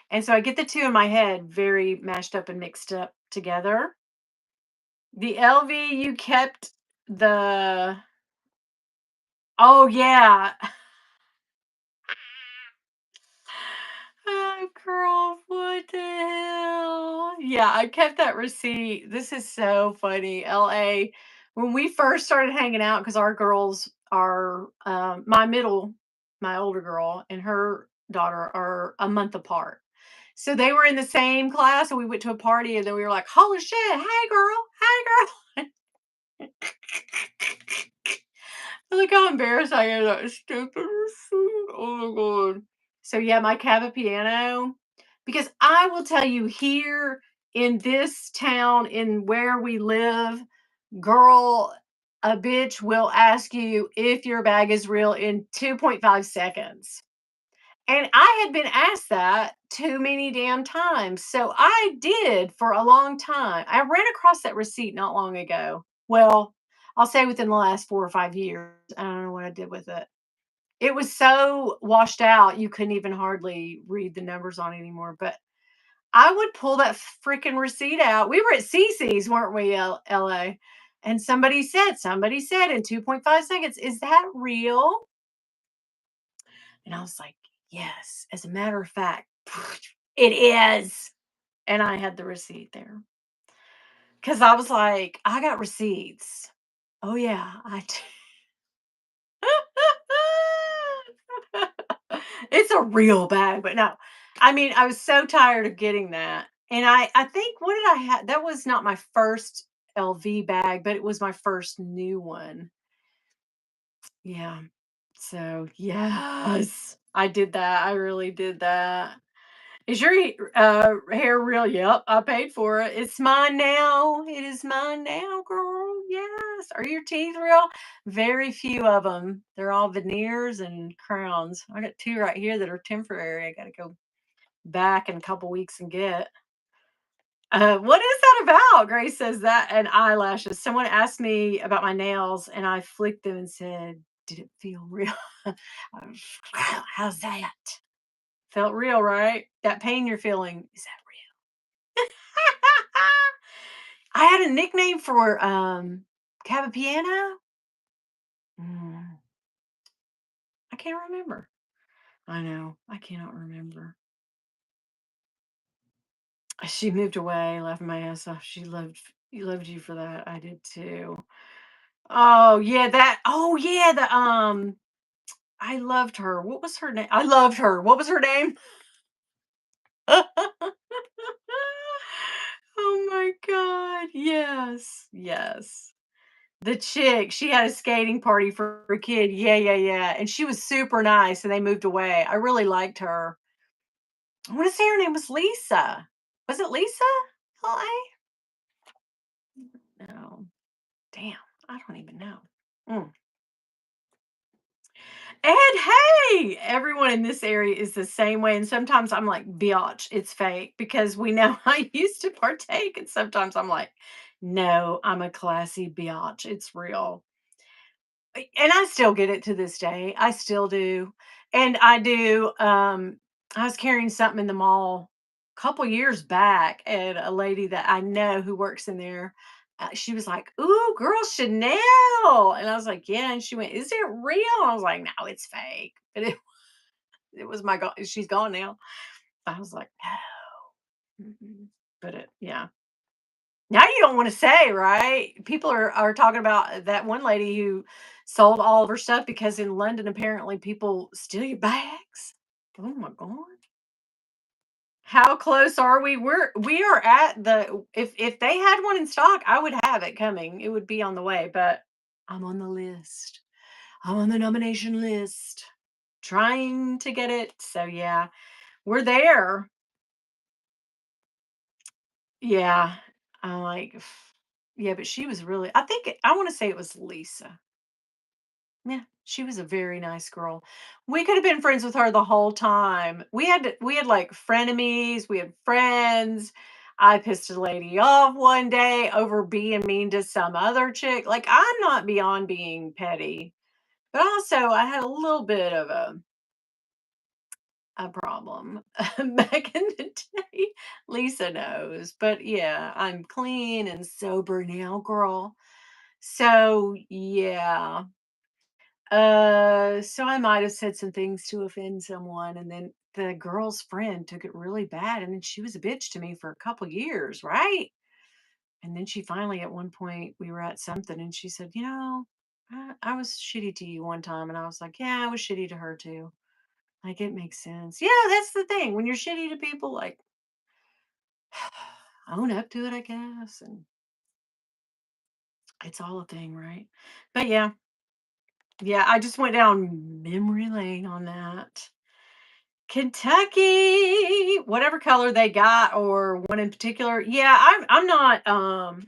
Speaker 2: And so I get the two in my head very mashed up and mixed up together. The LV, you kept the, oh yeah. Oh, girl, what the hell? Yeah, I kept that receipt. This is so funny. LA, when we first started hanging out, because our girls are, my older girl and her daughter are a month apart. So they were in the same class, and we went to a party, and then we were like, holy shit, hey, girl, hey, girl. Look how embarrassed I am. That stupid receipt. Oh my God. So yeah, my Cava piano. Because I will tell you here in this town, in where we live, girl, a bitch will ask you if your bag is real in 2.5 seconds. And I had been asked that too many damn times. So I did for a long time. I ran across that receipt not long ago. Well, I'll say within the last 4 or 5 years. I don't know what I did with it. It was so washed out, you couldn't even hardly read the numbers on it anymore. But I would pull that freaking receipt out. We were at CC's, weren't we, LA? And somebody said in 2.5 seconds, is that real? And I was like, yes, as a matter of fact, it is. And I had the receipt there because I was like, I got receipts. Oh, yeah, I do. It's a real bag, but no. I mean, I was so tired of getting that. And I think what did I have? That was not my first LV bag, but it was my first new one. Yeah. So, yes, I did that. I really did that. Is your hair real? Yep, I paid for it. It's mine now. It is mine now, girl. Yes. Are your teeth real? Very few of them. They're all veneers and crowns. I got two right here that are temporary. I got to go back in a couple weeks and get. What is that about? Grace says that and eyelashes. Someone asked me about my nails, and I flicked them and said, "Did it feel real?" How's that? Felt real, right? That pain you're feeling, is that real? I had a nickname for, Cavapiano? Mm, I can't remember. I know, I cannot remember. She moved away, laughing my ass off. She loved you for that. I did too. Oh, yeah, I loved her. What was her name? I loved her. What was her name? Oh my god, yes, yes. The chick, she had a skating party for a kid. Yeah, yeah, yeah, and she was super nice, and they moved away. I really liked her. I wanna say her name was Lisa. Was it Lisa? L-A? No. Damn, I don't even know. Mm. And hey, everyone in this area is the same way, and sometimes I'm like, "Biatch, it's fake," because we know I used to partake, and sometimes I'm like, "No, I'm a classy biatch, it's real." And I still get it to this day. I still do. And I do, I was carrying something in the mall a couple years back, and a lady that I know who works in there, she was like, "Ooh, girl, Chanel." And I was like, "Yeah." And she went, "Is it real?" I was like, "No, it's fake." But it was she's gone now. I was like, "No." But yeah. Now you don't wanna say, right? People are talking about that one lady who sold all of her stuff because in London, apparently, people steal your bags. Oh my god. How close are we? We are at the if they had one in stock, I would have it coming. It would be on the way, but I'm on the list. I'm on the nomination list, trying to get it. So, yeah, we're there. Yeah. I'm like, yeah, but she was really I wanna say it was Lisa. Yeah, she was a very nice girl. We could have been friends with her the whole time. We had like frenemies, we had friends. I pissed a lady off one day over being mean to some other chick. Like, I'm not beyond being petty, but also I had a little bit of a problem back in the day. Lisa knows, but yeah, I'm clean and sober now, girl. So yeah, so I might have said some things to offend someone, and then the girl's friend took it really bad, and then she was a bitch to me for a couple years, right? And then she finally, at one point, we were at something, and she said, I was shitty to you one time," and I was like, "Yeah, I was shitty to her too." Like, it makes sense. Yeah, that's the thing. When you're shitty to people, like, own up to it, I guess, and it's all a thing, right? But yeah, yeah, I just went down memory lane on that. Kentucky, whatever color they got or one in particular. Yeah, I'm not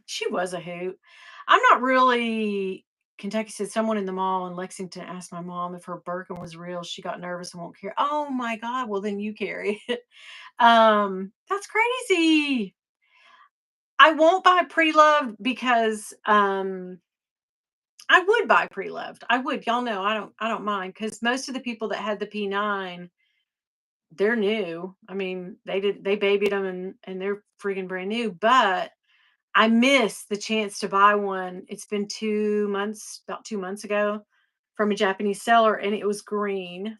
Speaker 2: she was a hoot. I'm not really Kentucky said someone in the mall in Lexington asked my mom if her Birkin was real. She got nervous and won't carry. Oh my God. Well then you carry it. That's crazy. I won't buy pre-loved because I would buy pre-loved. I would. Y'all know I don't mind because most of the people that had the P9 they're new. I mean, they babied them and they're freaking brand new, but I missed the chance to buy one. It's been 2 months, about 2 months ago from a Japanese seller and it was green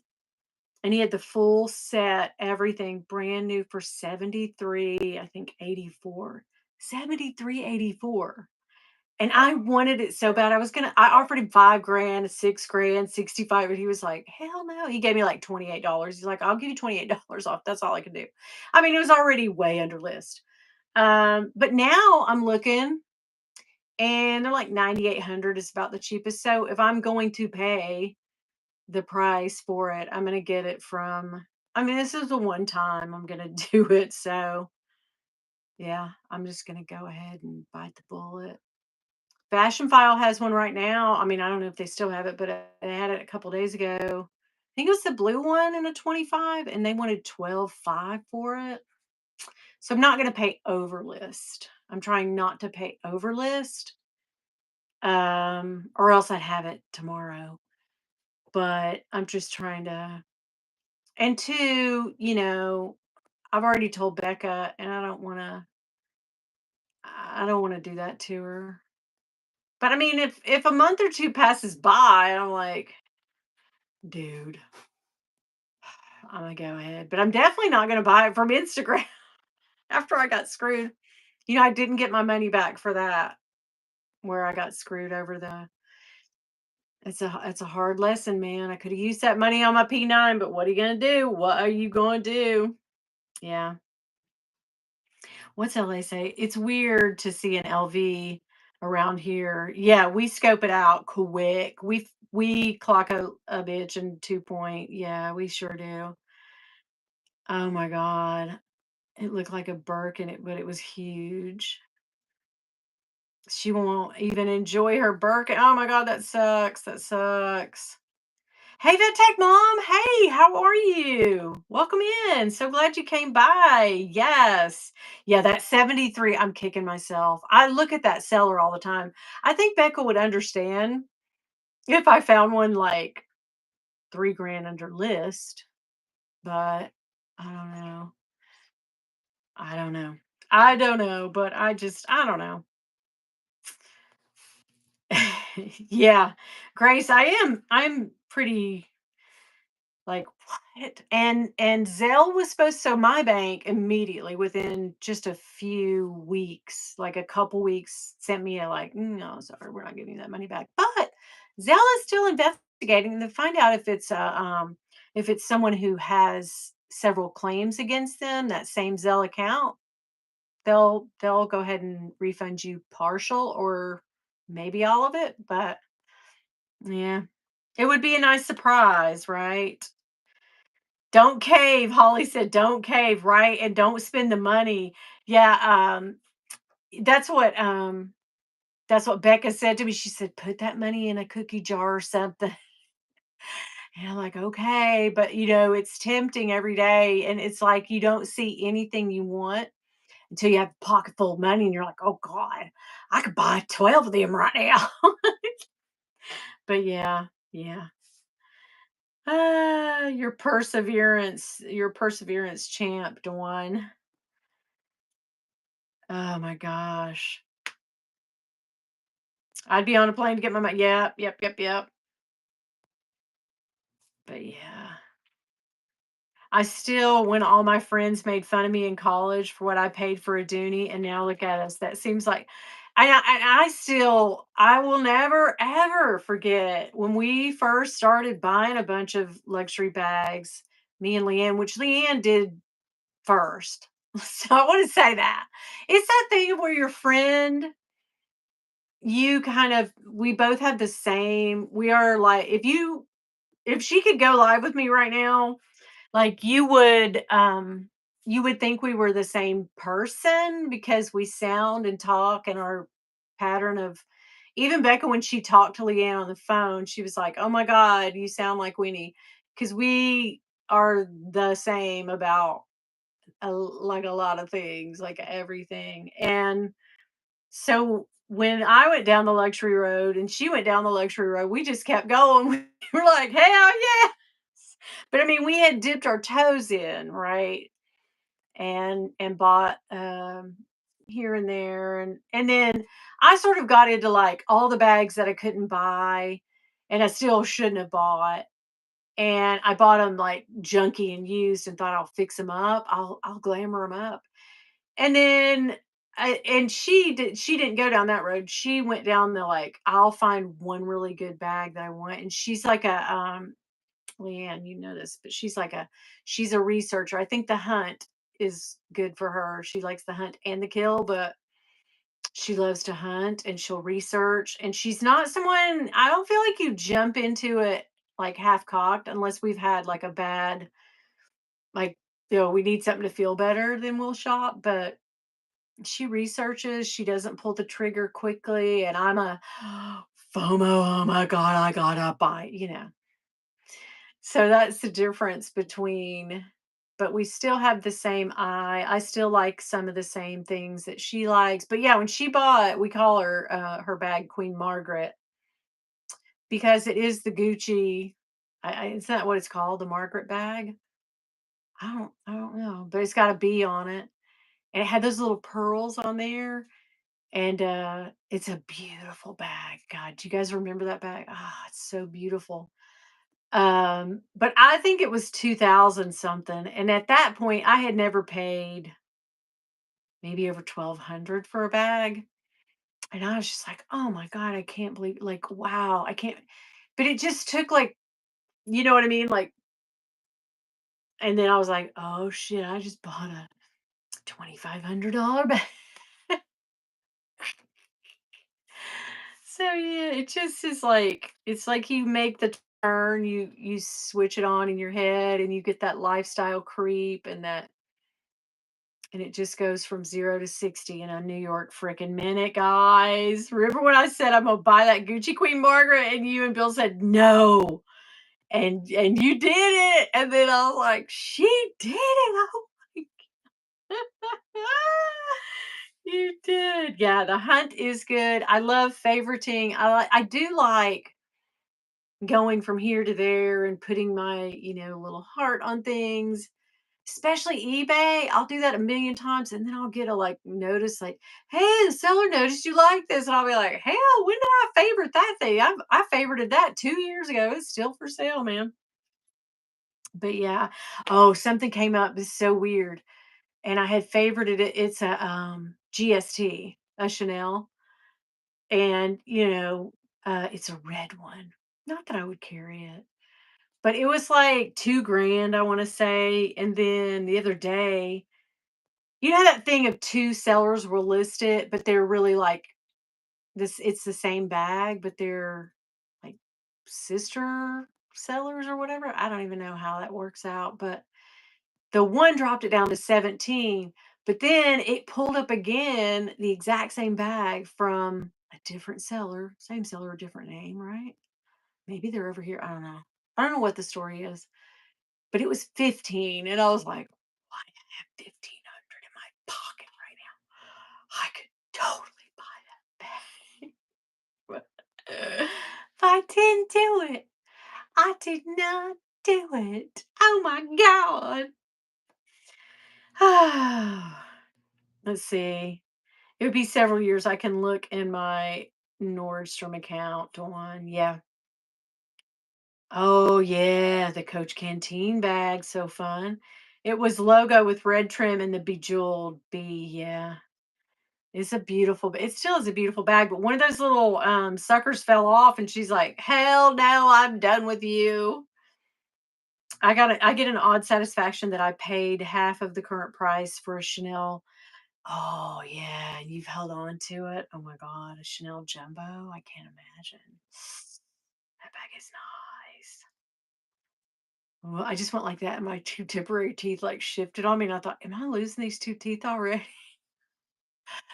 Speaker 2: and he had the full set, everything brand new for 73, I think 84. 73.84. And I wanted it so bad. I offered him 5 grand, 6 grand, 65. But he was like, hell no. He gave me like $28. He's like, I'll give you $28 off. That's all I can do. I mean, it was already way under list. But now I'm looking and they're like 9,800 is about the cheapest. So if I'm going to pay the price for it, I'm gonna get it from I mean, this is the one time I'm gonna do it. So yeah, I'm just gonna go ahead and bite the bullet. Fashion File has one right now. I mean, I don't know if they still have it, but they had it a couple days ago. I think it was the blue one in a 25, and they wanted 12.5 for it. So I'm not going to pay over list. I'm trying not to pay over list, or else I'd have it tomorrow. But I'm just trying to. And two, I've already told Becca, and I don't want to. I don't want to do that to her. But I mean, if a month or two passes by, I'm like, dude, I'm gonna go ahead, but I'm definitely not gonna buy it from Instagram after I got screwed. I didn't get my money back for that, where I got screwed over the it's a hard lesson, man. I could have used that money on my P9, but what are you gonna do? What are you gonna do? Yeah. What's LA say? It's weird to see an LV around here. Yeah, we scope it out quick. We clock a bitch in 2 point. Yeah, we sure do. Oh my God. It looked like a Birkin, but it was huge. She won't even enjoy her Birkin. Oh my God, that sucks. That sucks. Hey, Vet Tech Mom. Hey, how are you? Welcome in. So glad you came by. Yes. Yeah, that 73, I'm kicking myself. I look at that seller all the time. I think Becca would understand if I found one like 3 grand under list, but I don't know. I don't know. I don't know, but I don't know. Yeah. Grace, I'm pretty like what? And Zelle was supposed so my bank immediately within just a few weeks, like a couple weeks, sent me a like, no, sorry, we're not giving you that money back. But Zelle is still investigating to find out if it's someone who has several claims against them, that same Zelle account, they'll go ahead and refund you partial or maybe all of it, but yeah. It would be a nice surprise, right? Don't cave, Holly said, "Don't cave," right? And don't spend the money. Yeah, that's what, um, that's what Becca said to me. She said, "Put that money in a cookie jar or something." And I'm like, "Okay," but, it's tempting every day, and it's like you don't see anything you want until you have a pocket full of money, and you're like, "Oh god, I could buy 12 of them right now." But yeah, yeah. Your perseverance champ, Dawn. Oh my gosh. I'd be on a plane to get my money. Yep, yep, yep, yep. But yeah. I still, when all my friends made fun of me in college for what I paid for a Dooney, and now look at us. That seems like I will never ever forget when we first started buying a bunch of luxury bags, me and Leanne, which Leanne did first. So I want to say that. It's that thing where your friend, we both have the same, we are like, if she could go live with me right now, Like, you would think we were the same person because we sound and talk and our pattern of even Becca, when she talked to Leanne on the phone, she was like, "Oh my god, you sound like Winnie," because we are the same about like a lot of things, like everything. And so when I went down the luxury road and she went down the luxury road, we just kept going. We were like, hell yes. But I mean, we had dipped our toes in, right? And bought here and there. And then I sort of got into like all the bags that I couldn't buy and I still shouldn't have bought. And I bought them like junky and used and thought I'll fix them up. I'll glamour them up. And then and she didn't go down that road. She went down the like, I'll find one really good bag that I want. And she's like a Leanne, you know this, but she's a researcher. I think the hunt is good for her. She likes the hunt and the kill, but she loves to hunt and she'll research. And she's not someone, I don't feel like you jump into it like half cocked unless we've had like a bad, like, we need something to feel better, then we'll shop. But she researches, she doesn't pull the trigger quickly, and I'm a FOMO, oh my god, I gotta buy. So that's the difference between, but we still have the same eye. I still like some of the same things that she likes. But yeah, when she bought, we call her bag Queen Margaret because it is the Gucci. Is that what it's called? The Margaret bag? I don't know, but it's got a B on it, and it had those little pearls on there. And, it's a beautiful bag. God, do you guys remember that bag? Ah, it's so beautiful. But I think it was 2000 something, and at that point, I had never paid maybe over 1,200 for a bag, and I was just like, "Oh my god, I can't believe like, wow, I can't." But it just took, like, you know what I mean? Like, and then I was like, "Oh shit, I just bought a $2,500 bag." So yeah, it just is like it's like you make the turn, you switch it on in your head and you get that lifestyle creep and it just goes from 0 to 60 in a New York freaking minute, guys. Remember when I said I'm gonna buy that Gucci Queen Margaret and you and Bill said no. And you did it. And then I was like, she did it. Oh my you did. Yeah, the hunt is good. I love favoriting. I do like going from here to there and putting my, little heart on things, especially eBay. I'll do that a million times and then I'll get a like notice like, hey, the seller noticed you like this. And I'll be like, hell, when did I favorite that thing? I favorited that 2 years ago. It's still for sale, man. But yeah. Oh, something came up. It's so weird. And I had favorited it. It's a GST, a Chanel. And it's a red one. Not that I would carry it. But it was like 2 grand, I wanna say, and then the other day, you know that thing of 2 sellers will list it, but they're really like it's the same bag, but they're like sister sellers or whatever? I don't even know how that works out, but the one dropped it down to 17, but then it pulled up again the exact same bag from a different seller, different name, right? Maybe they're over here, I don't know. I don't know what the story is. But it was 15, and I was like, "Why I have 1,500 in my pocket right now. I could totally buy that bag." But I didn't do it. I did not do it. Oh my god. Let's see. It would be several years. I can look in my Nordstrom account on, yeah. Oh, yeah, the Coach Canteen bag, so fun. It was logo with red trim and the bejeweled B, yeah. It's a beautiful it still is a beautiful bag, but one of those little, suckers fell off, and she's like, "Hell no, I'm done with you." I get an odd satisfaction that I paid half of the current price for a Chanel. Oh, yeah, you've held on to it. Oh my god, a Chanel jumbo? I can't imagine. That bag is nice. Well, I just went like that, and my 2 temporary teeth, like, shifted on me, and I thought, "Am I losing these 2 teeth already?"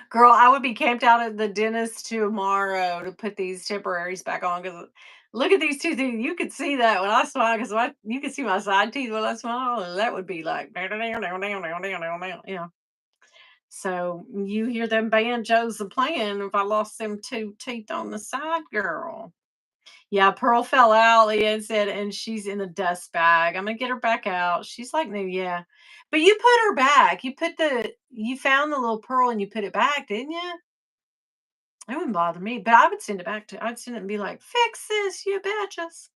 Speaker 2: Girl, I would be camped out at the dentist tomorrow to put these temporaries back on, because look at these 2 teeth. You could see that when I smile, because you can see my side teeth when I smile, and that would be like, you know. So, you hear them banjos a playing if I lost them 2 teeth on the side, girl. Yeah, Pearl fell out, Leanne said, and she's in the dust bag. I'm gonna get her back out. She's like new, yeah. But you put her back. You found the little pearl and you put it back, didn't you? It wouldn't bother me, but I would send it back I'd send it and be like, fix this, you bitches.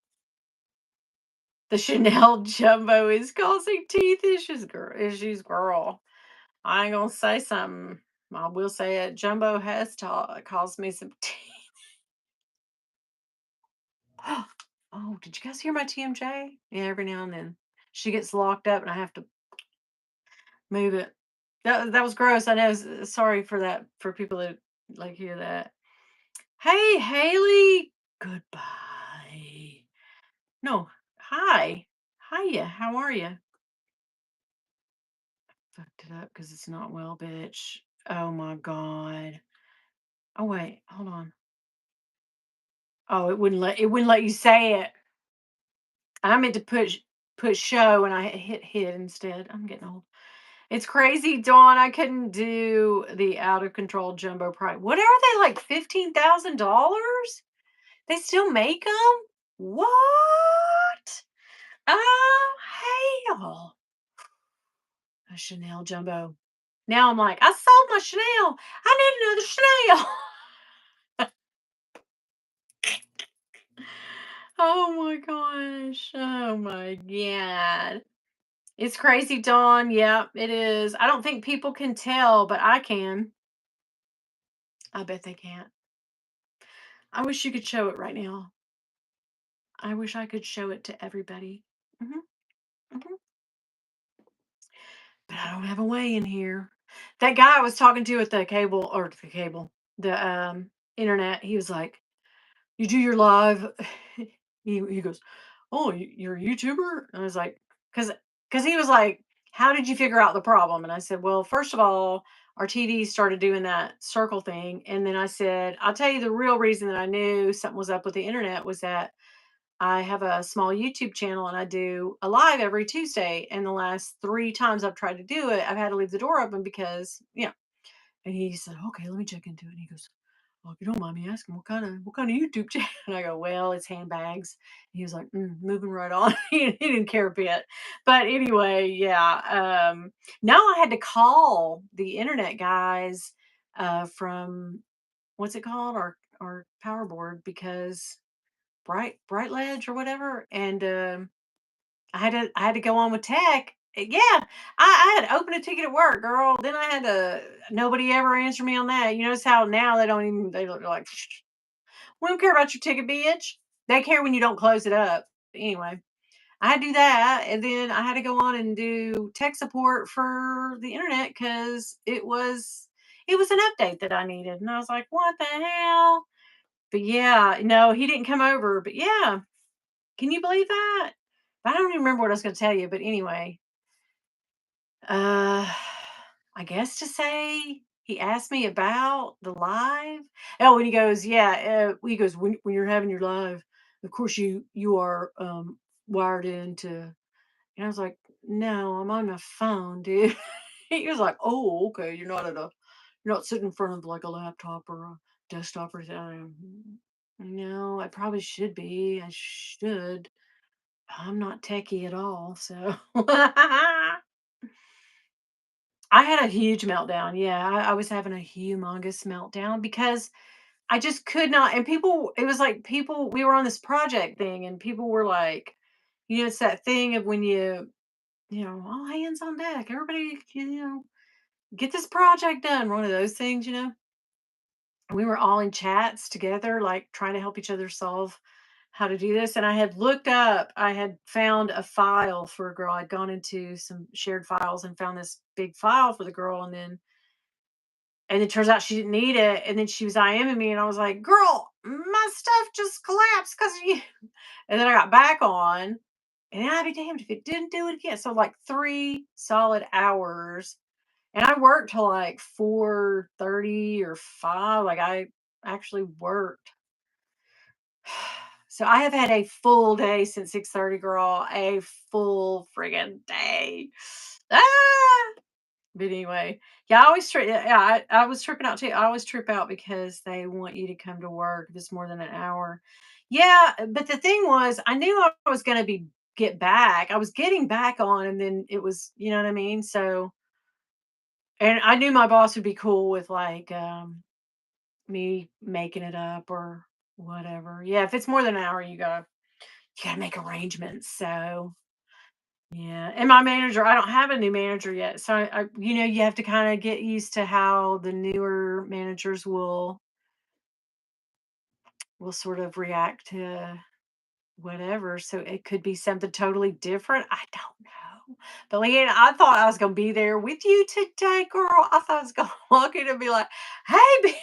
Speaker 2: The Chanel jumbo is causing teeth girl. I ain't gonna say something. I will say it. Jumbo has caused me some teeth. Oh, did you guys hear my TMJ? Yeah, every now and then. She gets locked up and I have to move it. That was gross. I know. Sorry for that for people that like hear that. Hey, Haley. Goodbye. No. Hi. Hiya. How are you? Fucked it up because it's not well, bitch. Oh my god. Oh wait, hold on. Oh, it wouldn't let you say it. I meant to put show and I hit hit instead. I'm getting old. It's crazy, Dawn. I couldn't do the out of control jumbo price. What are they, like $15,000? They still make them? What? Oh hell! A Chanel jumbo. Now I'm like, I sold my Chanel. I need another Chanel. Oh my gosh. Oh my god. It's crazy, Dawn. Yeah, it is. I don't think people can tell, but I can. I bet they can't. I wish you could show it right now. I wish I could show it to everybody. Mhm, mhm. But I don't have a way in here. That guy I was talking to at the internet, he was like, "You do your live." He goes, "Oh, you're a YouTuber?" And I was like, "Cause he was like, 'How did you figure out the problem?'" And I said, "Well, first of all, our TD started doing that circle thing, and then I said, I'll tell you the real reason that I knew something was up with the internet was that I have a small YouTube channel and I do a live every Tuesday. And the last 3 times I've tried to do it, I've had to leave the door open because, And he said, okay, let me check into it. And he goes, well, if you don't mind me asking, what kind of YouTube channel? And I go, well, it's handbags. And he was like, moving right on. He didn't care a bit. But anyway, yeah. Now I had to call the internet guys from what's it called? Our power board because Bright Ledge or whatever, and, I had to go on with tech. Yeah, I had to open a ticket at work, girl, then I had to nobody ever answered me on that. You notice how now they're like, "We don't care about your ticket, bitch." They care when you don't close it up. Anyway, I had to do that, and then I had to go on and do tech support for the internet because it was an update that I needed, and I was like, "What the hell?" But yeah, no, he didn't come over, but yeah. Can you believe that? I don't even remember what I was gonna tell you, but anyway, uh, I guess to say he asked me about the live. Oh, and he goes, yeah. He goes, when you're having your live, of course you are wired into. And I was like, no, I'm on my phone, dude. He was like, oh, okay, you're not sitting in front of like a laptop or a desktop or something. No, I probably should be. I should. I'm not techie at all, so I had a huge meltdown. Yeah, I was having a humongous meltdown because I just could not. And people, it was like people. We were on this project thing, and people were like, it's that thing of when all hands on deck. Everybody, get this project done. One of those things. We were all in chats together, like trying to help each other solve how to do this. And I had found a file for a girl. I'd gone into some shared files and found this big file for the girl. And it turns out she didn't need it. And then she was IMing me, and I was like, girl, my stuff just collapsed because of you. And then I got back on. And I'd be damned if it didn't do it again. So like 3 solid hours. And I worked till like 4:30 or 5. Like I actually worked. So I have had a full day since 6:30, girl. A full friggin' day. Ah! But anyway, yeah, I always yeah, I was tripping out too. I always trip out because they want you to come to work if it's more than an hour. Yeah, but the thing was, I knew I was going to be get back. I was getting back on, and then it was, you know what I mean. So, and I knew my boss would be cool with like me making it up or whatever. Yeah, if it's more than an hour, you gotta make arrangements. So yeah, and my manager, I don't have a new manager yet, so you have to kind of get used to how the newer managers will sort of react to whatever. So it could be something totally different. I don't know, but Leanne, I thought I was gonna be there with you today, girl. I thought I was gonna walk in and be like, "Hey,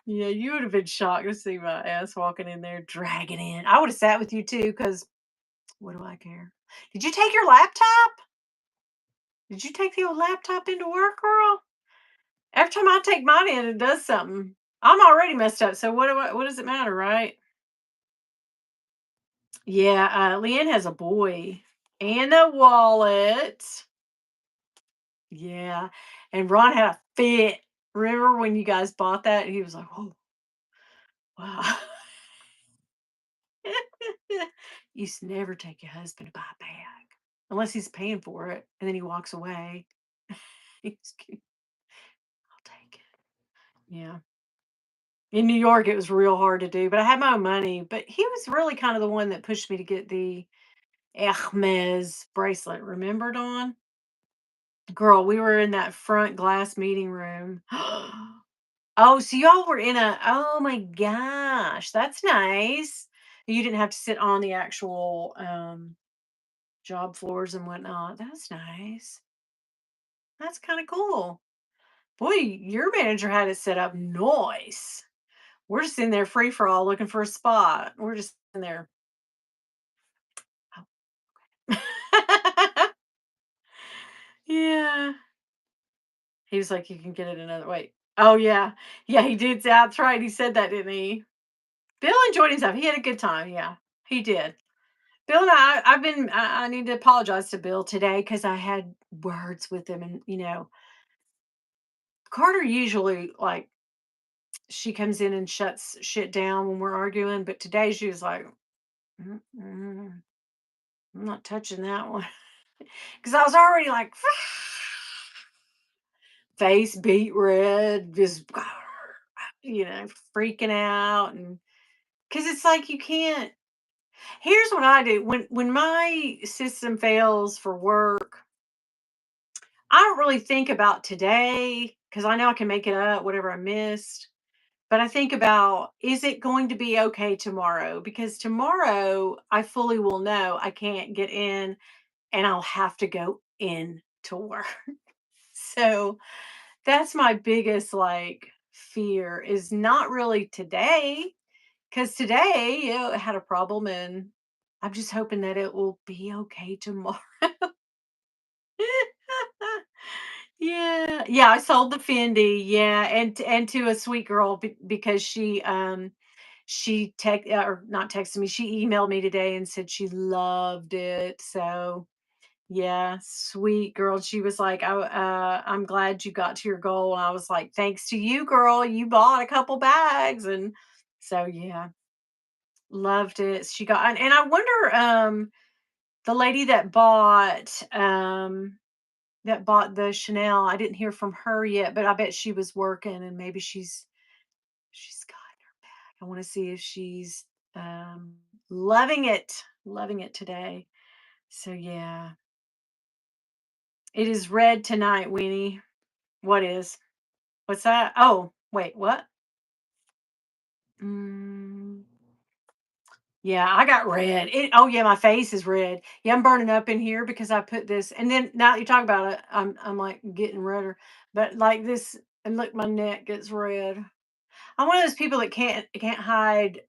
Speaker 2: yeah, you would have been shocked to see my ass walking in there, dragging in. I would have sat with you too, because what do I care? Did you take your laptop? Did you take the old laptop into work, girl? Every time I take mine in, it does something. I'm already messed up, so what does it matter, right? Yeah, Leanne has a boy and a wallet. Yeah, and Ron had a fit. Remember when you guys bought that? He was like, "Oh, wow." You used to never take your husband to buy a bag unless he's paying for it, and then he walks away. He's cute. I'll take it. Yeah. In New York, it was real hard to do, but I had my own money. But he was really kind of the one that pushed me to get the Hermes bracelet. Remember, Dawn? Girl, we were in that front glass meeting room. Oh, so y'all were in oh my gosh, that's nice. You didn't have to sit on the actual job floors and whatnot. That's nice. That's kind of cool. Boy, your manager had it set up nice. We're just in there free for all looking for a spot. We're just in there. Yeah. He was like, you can get it another way. Oh yeah. Yeah, he did. That's right. He said that, didn't he? Bill enjoyed himself. He had a good time. Yeah, he did. Bill and I need to apologize to Bill today because I had words with him. And, Carter usually, like, she comes in and shuts shit down when we're arguing. But today she was like, "Mm-mm, I'm not touching that one." Because I was already like, face beat red, just, freaking out. And because it's like, you can't. Here's what I do when my system fails for work. I don't really think about today because I know I can make it up, whatever I missed. But I think about, is it going to be okay tomorrow? Because tomorrow I fully will know I can't get in and I'll have to go in to work. So that's my biggest like fear is not really today. Because today, I had a problem and I'm just hoping that it will be okay tomorrow. Yeah, yeah, I sold the Fendi, yeah, and to a sweet girl because she or not texted me, she emailed me today and said she loved it. So yeah, sweet girl. She was like, I'm glad you got to your goal. And I was like, thanks to you, girl, you bought a couple bags, and so yeah, loved it. She got, and I wonder, the lady that bought the Chanel, I didn't hear from her yet, but I bet she was working and maybe she's got her back. I want to see if she's um loving it today. So yeah. It is red tonight, Winnie. What is? What's that? Oh, wait, what? Mm, yeah, I got red. Oh yeah, my face is red. Yeah, I'm burning up in here because I put this. And then now that you talk about it, I'm like getting redder. But like this, and look, my neck gets red. I'm one of those people that can't hide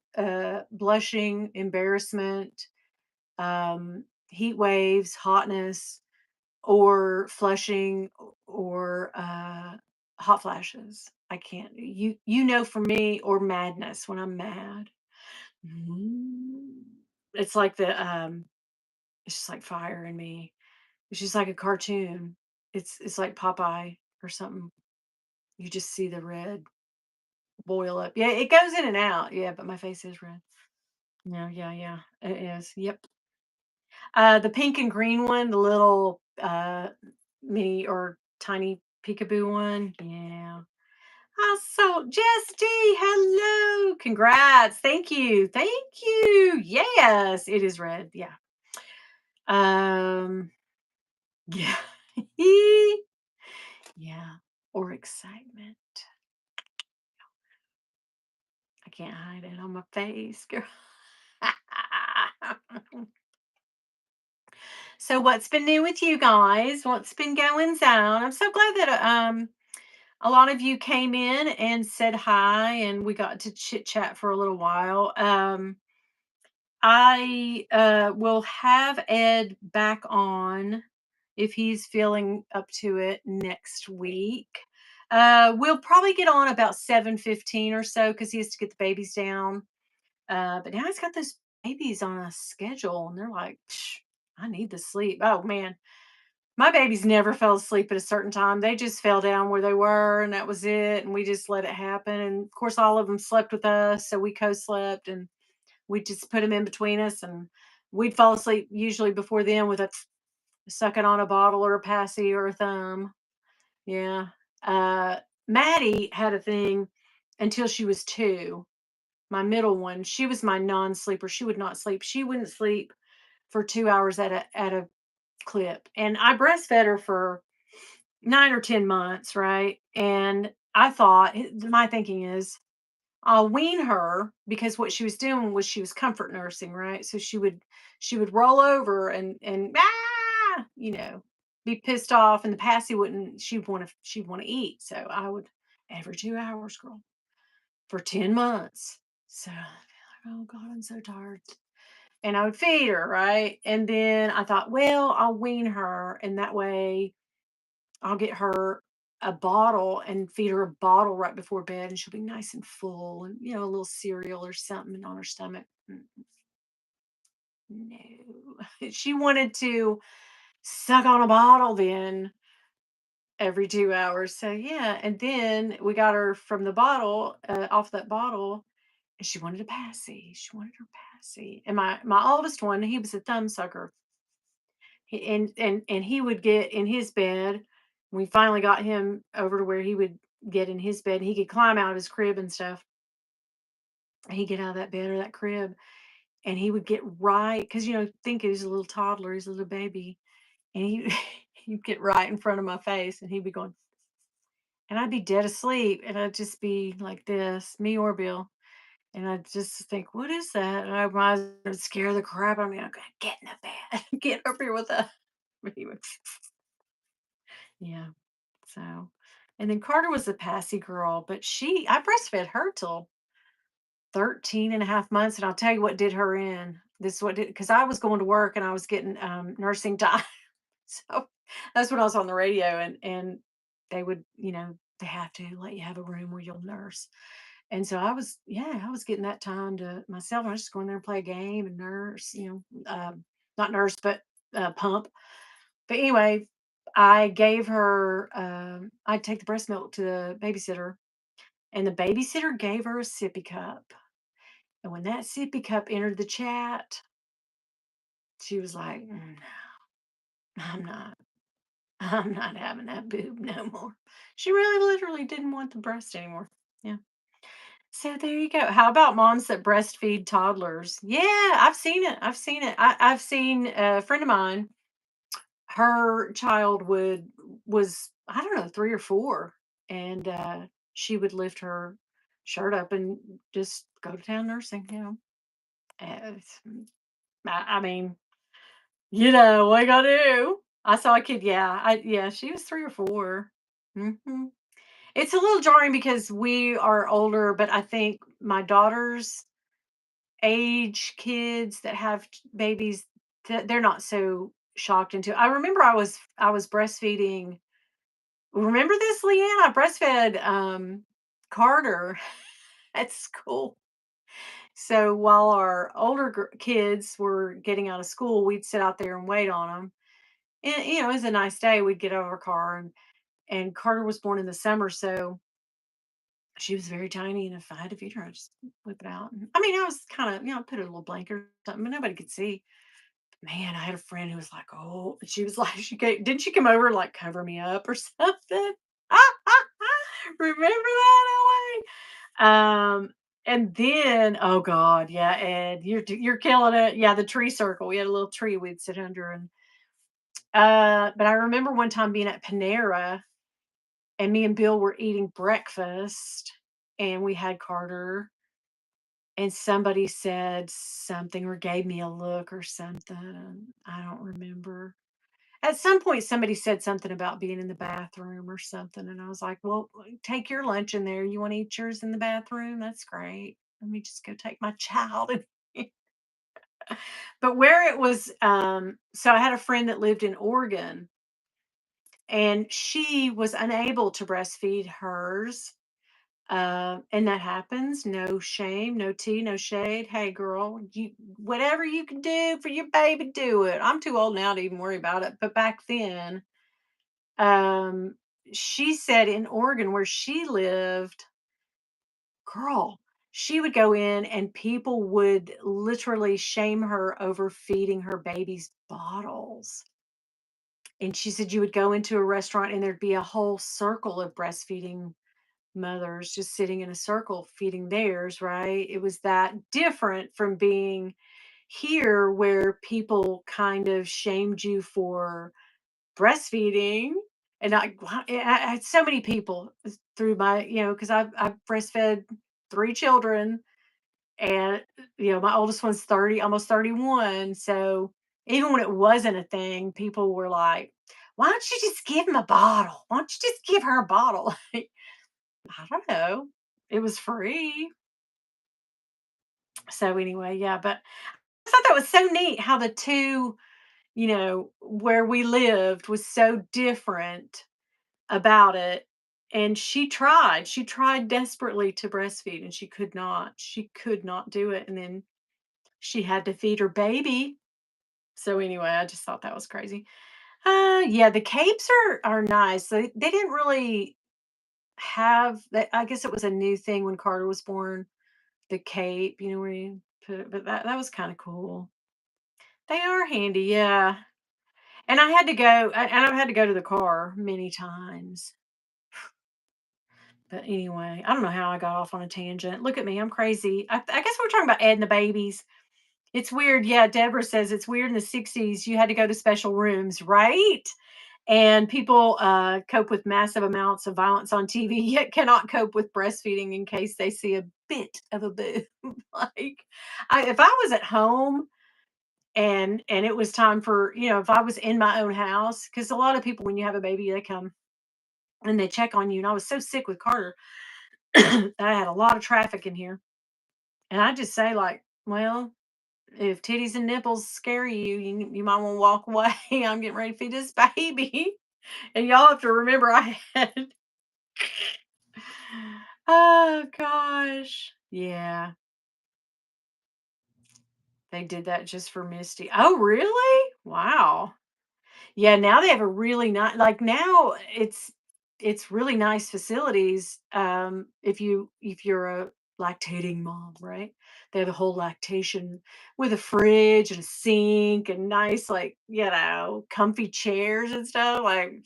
Speaker 2: blushing, embarrassment, heat waves, hotness, or flushing, or hot flashes. I can't. You know, for me, or madness when I'm mad. Mm. It's like it's just like fire in me. It's just like a cartoon. It's like Popeye or something. You just see the red boil up. Yeah, it goes in and out. Yeah, but my face is red. Yeah, yeah, yeah. It is. Yep. The pink and green one, the little mini or tiny peekaboo one. Yeah. So Jesty, hello. Congrats. Thank you. Thank you. Yes, it is red. Yeah. Um, yeah. Yeah. Or excitement. I can't hide it on my face, girl. So what's been new with you guys? What's been going on? I'm so glad that a lot of you came in and said hi and we got to chit chat for a little while. I will have Ed back on if he's feeling up to it next week. We'll probably get on about 7:15 or so because he has to get the babies down. But now he's got those babies on a schedule, and they're like, "Psh, I need the sleep." Oh man, my babies never fell asleep at a certain time. They just fell down where they were, and that was it. And we just let it happen. And of course, all of them slept with us, so we co-slept, and we just put them in between us, and we'd fall asleep usually before then with a sucking on a bottle or a passy or a thumb. Yeah. Uh, Maddie had a thing until she was 2. My middle one, she was my non-sleeper. She would not sleep. She wouldn't sleep for 2 hours at a clip. And I breastfed her for 9 or 10 months, right? And I thought my thinking is I'll wean her because what she was doing was she was comfort nursing, right? So she would roll over and be pissed off, and the passy wouldn't. She'd want to eat. So I would every 2 hours, girl, for 10 months. So I'd be like, oh God, I'm so tired. And I would feed her, right? And then I thought, well, I'll wean her, and that way I'll get her a bottle and feed her a bottle right before bed, and she'll be nice and full, and a little cereal or something on her stomach. No, she wanted to suck on a bottle then every 2 hours. So yeah, and then we got her from the bottle, off that bottle, and she wanted a passy. She wanted her passy. And my oldest one, he was a thumb sucker. And he would get in his bed. We finally got him over to where he would get in his bed, and he could climb out his crib and stuff. He'd get out of that bed or that crib, and he would get right because think he was a little toddler, he's a little baby, and he he'd get right in front of my face, and he'd be going, and I'd be dead asleep, and I'd just be like this, me or Bill, and I'd just think, "What is that?" And I might would scare the crap out of me. I'm going, "Get in the bed, get up here with us." But he would, yeah. So, and then Carter was a passy girl, but I breastfed her till 13 and a half months. And I'll tell you what did her in. This is what did, because I was going to work and I was getting nursing time. So that's when I was on the radio, and they would, they have to let you have a room where you'll nurse. And so I was getting that time to myself. I was just going there and play a game and nurse, not nurse, but pump. But anyway, I gave her, I'd take the breast milk to the babysitter, and the babysitter gave her a sippy cup. And when that sippy cup entered the chat, she was like, "No, I'm not. I'm not having that boob no more." She really literally didn't want the breast anymore. Yeah. So there you go. How about moms that breastfeed toddlers? Yeah, I've seen it. I've seen it. I've seen a friend of mine, her child was, I don't know, 3 or 4, and she would lift her shirt up and just go to town nursing. I mean, what you gotta do? I saw a kid, yeah, she was 3 or 4. Mhm. It's a little jarring because we are older, but I think my daughters age kids that have babies, they're not so shocked into. I remember I was breastfeeding. Remember this, Leanne? I breastfed Carter at school. So while our older kids were getting out of school, we'd sit out there and wait on them. And it was a nice day. We'd get out of our car, and Carter was born in the summer, so she was very tiny. And if I had to feed her, I just whip it out. I mean, I was kind of, put a little blanket or something, but nobody could see. Man, I had a friend who was like, "Oh," she was like, didn't she come over and like cover me up or something? Remember that, Ellen? And then, oh God, yeah, Ed, you're killing it. Yeah, the tree circle. We had a little tree we'd sit under, and but I remember one time being at Panera, and me and Bill were eating breakfast, and we had Carter, and somebody said something or gave me a look or something. I don't remember. At some point, somebody said something about being in the bathroom or something, and I was like, "Well, take your lunch in there. You want to eat yours in the bathroom? That's great. Let me just go take my child." But where it was, so I had a friend that lived in Oregon, and she was unable to breastfeed hers. And that happens. No shame, no tea, no shade. Hey, girl, you whatever you can do for your baby, do it. I'm too old now to even worry about it. But back then, um, she said in Oregon where she lived, girl, she would go in and people would literally shame her over feeding her babies bottles. And she said you would go into a restaurant and there'd be a whole circle of breastfeeding mothers just sitting in a circle feeding theirs, right? It was that different from being here where people kind of shamed you for breastfeeding. And I had so many people through my, because I've breastfed three children, and my oldest one's 30, almost 31. So even when it wasn't a thing, people were like, "Why don't you just give him a bottle? Why don't you just give her a bottle?" I don't know. It was free. So anyway, yeah, but I thought that was so neat how the two, where we lived was so different about it. And she tried desperately to breastfeed and she could not do it. And then she had to feed her baby. So anyway, I just thought that was crazy. Yeah, the capes are nice. They didn't really have that. I guess it was a new thing when Carter was born. The cape, where you put it, but that was kinda cool. They are handy, yeah, and I've had to go to the car many times. But anyway, I don't know how I got off on a tangent. Look at me, I'm crazy. I guess we're talking about Ed and the babies. It's weird, yeah, Deborah says it's weird in the '60s, you had to go to special rooms, right? And people, cope with massive amounts of violence on TV, yet cannot cope with breastfeeding in case they see a bit of a boob. Like, if I was at home and it was time for, if I was in my own house, because a lot of people when you have a baby, they come and they check on you. And I was so sick with Carter that I had a lot of traffic in here. And I just say, like, well, if titties and nipples scare you, you might want to walk away. I'm getting ready to feed this baby. And y'all have to remember I had oh gosh. Yeah, they did that just for Misty. Oh, really? Wow. Yeah, now they have a really nice, like, now it's really nice facilities, if you're a lactating mom, right? They have a whole lactation with a fridge and a sink and nice, like, comfy chairs and stuff, like,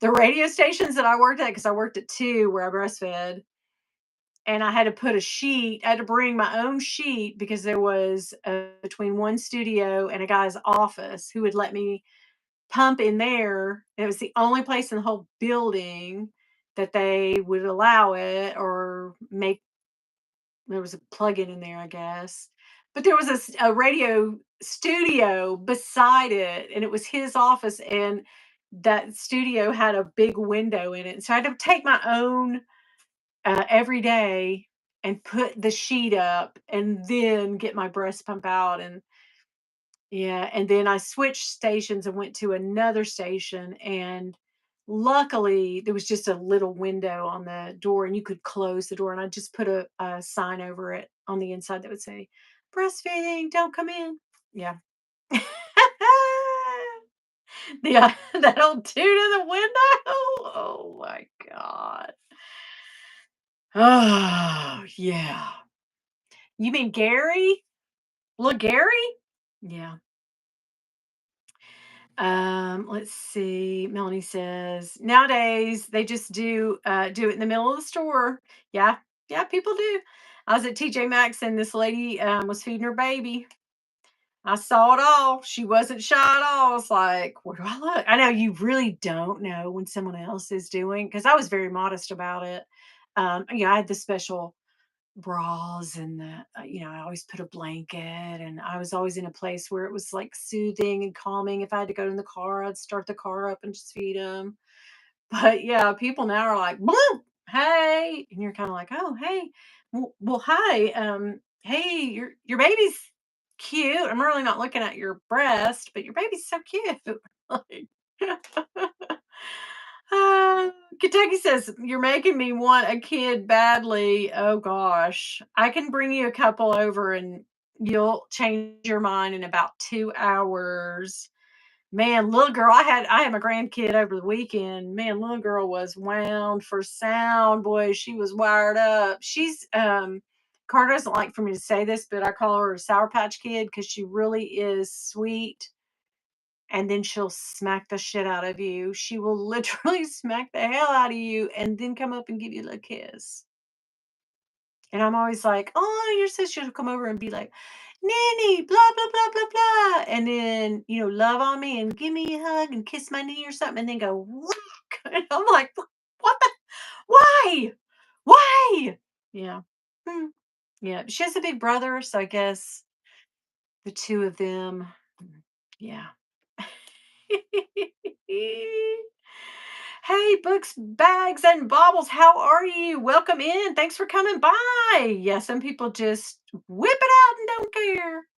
Speaker 2: the radio stations that I worked at, because I worked at 2 where I breastfed, and I had to bring my own sheet because there was, between one studio and a guy's office who would let me pump in there. It was the only place in the whole building that they would allow it or make there was a plug-in in there, I guess. But there was a radio studio beside it, and it was his office, and that studio had a big window in it. So I had to take my own every day and put the sheet up and then get my breast pump out. And yeah, and then I switched stations and went to another station, and luckily there was just a little window on the door and you could close the door, and I just put a sign over it on the inside that would say, "Breastfeeding, don't come in." Yeah. Yeah, that old toot in the window. Oh my god. Oh, yeah. You mean Gary? Little Gary? Yeah. Let's see. Melanie says nowadays they just do it in the middle of the store. Yeah, yeah, people do. I was at TJ Maxx and this lady was feeding her baby. I saw it all. She wasn't shy at all. I was like, where do I look? I know you really don't know when someone else is doing, because I was very modest about it. I had the special bras and I always put a blanket, and I was always in a place where it was like soothing and calming. If I had to go in the car, I'd start the car up and just feed them. But yeah, people now are like, "Bloop, hey," and you're kind of like, "Oh, hey, well, hi, hey, your baby's cute. I'm really not looking at your breast, but your baby's so cute." Like, Kentucky says, "You're making me want a kid badly. Oh gosh. I can bring you a couple over and you'll change your mind in about 2 hours." Man, little girl, I had my grandkid over the weekend. Man, little girl was wound for sound. Boy, she was wired up. She's Carter doesn't like for me to say this, but I call her a Sour Patch Kid because she really is sweet, and then she'll smack the shit out of you. She will literally smack the hell out of you and then come up and give you a little kiss. And I'm always like, "Oh, your sister will come over and be like, Nanny, blah, blah, blah, blah, blah." And then, love on me and give me a hug and kiss my knee or something and then go, whack. And I'm like, what the, why? Why? Yeah. Hmm. Yeah. She has a big brother. So I guess the two of them, yeah. Hey, books, bags, and baubles, how are you? Welcome in. Thanks for coming by. Yeah, some people just whip it out and don't care.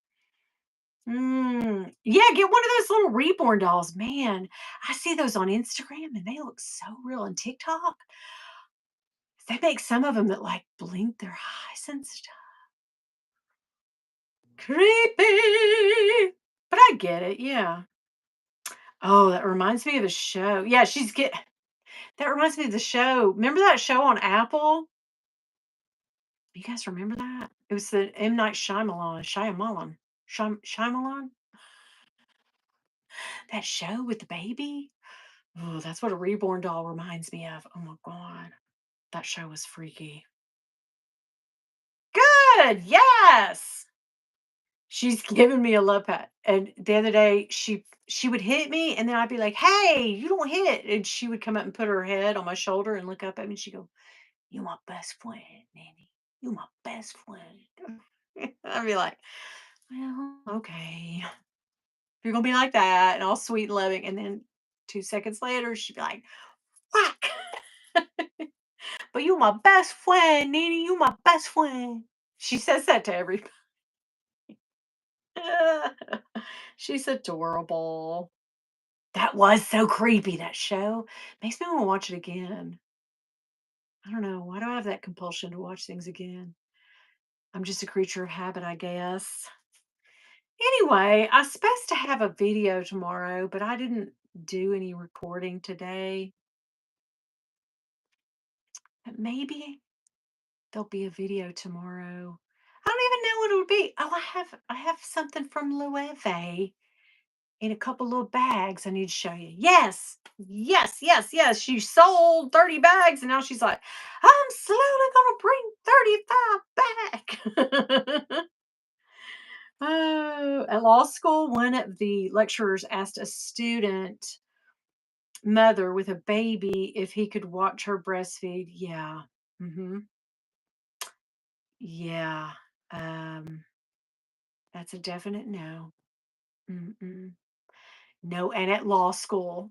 Speaker 2: Yeah, get one of those little reborn dolls. Man, I see those on Instagram and they look so real on TikTok. They make some of them that like blink their eyes and stuff. Creepy. But I get it. Yeah. Oh, that reminds me of a show. Yeah, that reminds me of the show. Remember that show on Apple? You guys remember that? It was the M. Night Shyamalan? That show with the baby? Oh, that's what a reborn doll reminds me of. Oh my god. That show was freaky. Good, yes! She's giving me a love pat, and the other day, she would hit me, and then I'd be like, "Hey, you don't hit," and she would come up and put her head on my shoulder and look up at me, and she'd go, "You my best friend, Nanny. You my best friend." I'd be like, "Well, okay. If you're gonna be like that and all sweet and loving," and then 2 seconds later, she'd be like, "Whack." "But you my best friend, Nene. You my best friend." She says that to everybody. She's adorable. That was so creepy, that show. Makes me wanna watch it again. I don't know. Why do I have that compulsion to watch things again? I'm just a creature of habit, I guess. Anyway, I was supposed to have a video tomorrow, but I didn't do any recording today. But maybe there'll be a video tomorrow. I don't even know what it would be. Oh, I have something from Loewe in a couple little bags I need to show you. Yes. Yes, yes, yes. She sold 30 bags and now she's like, "I'm slowly gonna bring 35 back." Oh, at law school, one of the lecturers asked a student mother with a baby if he could watch her breastfeed. Yeah. Hmm. Yeah. Um, that's a definite no. Mm-mm. No, and at law school.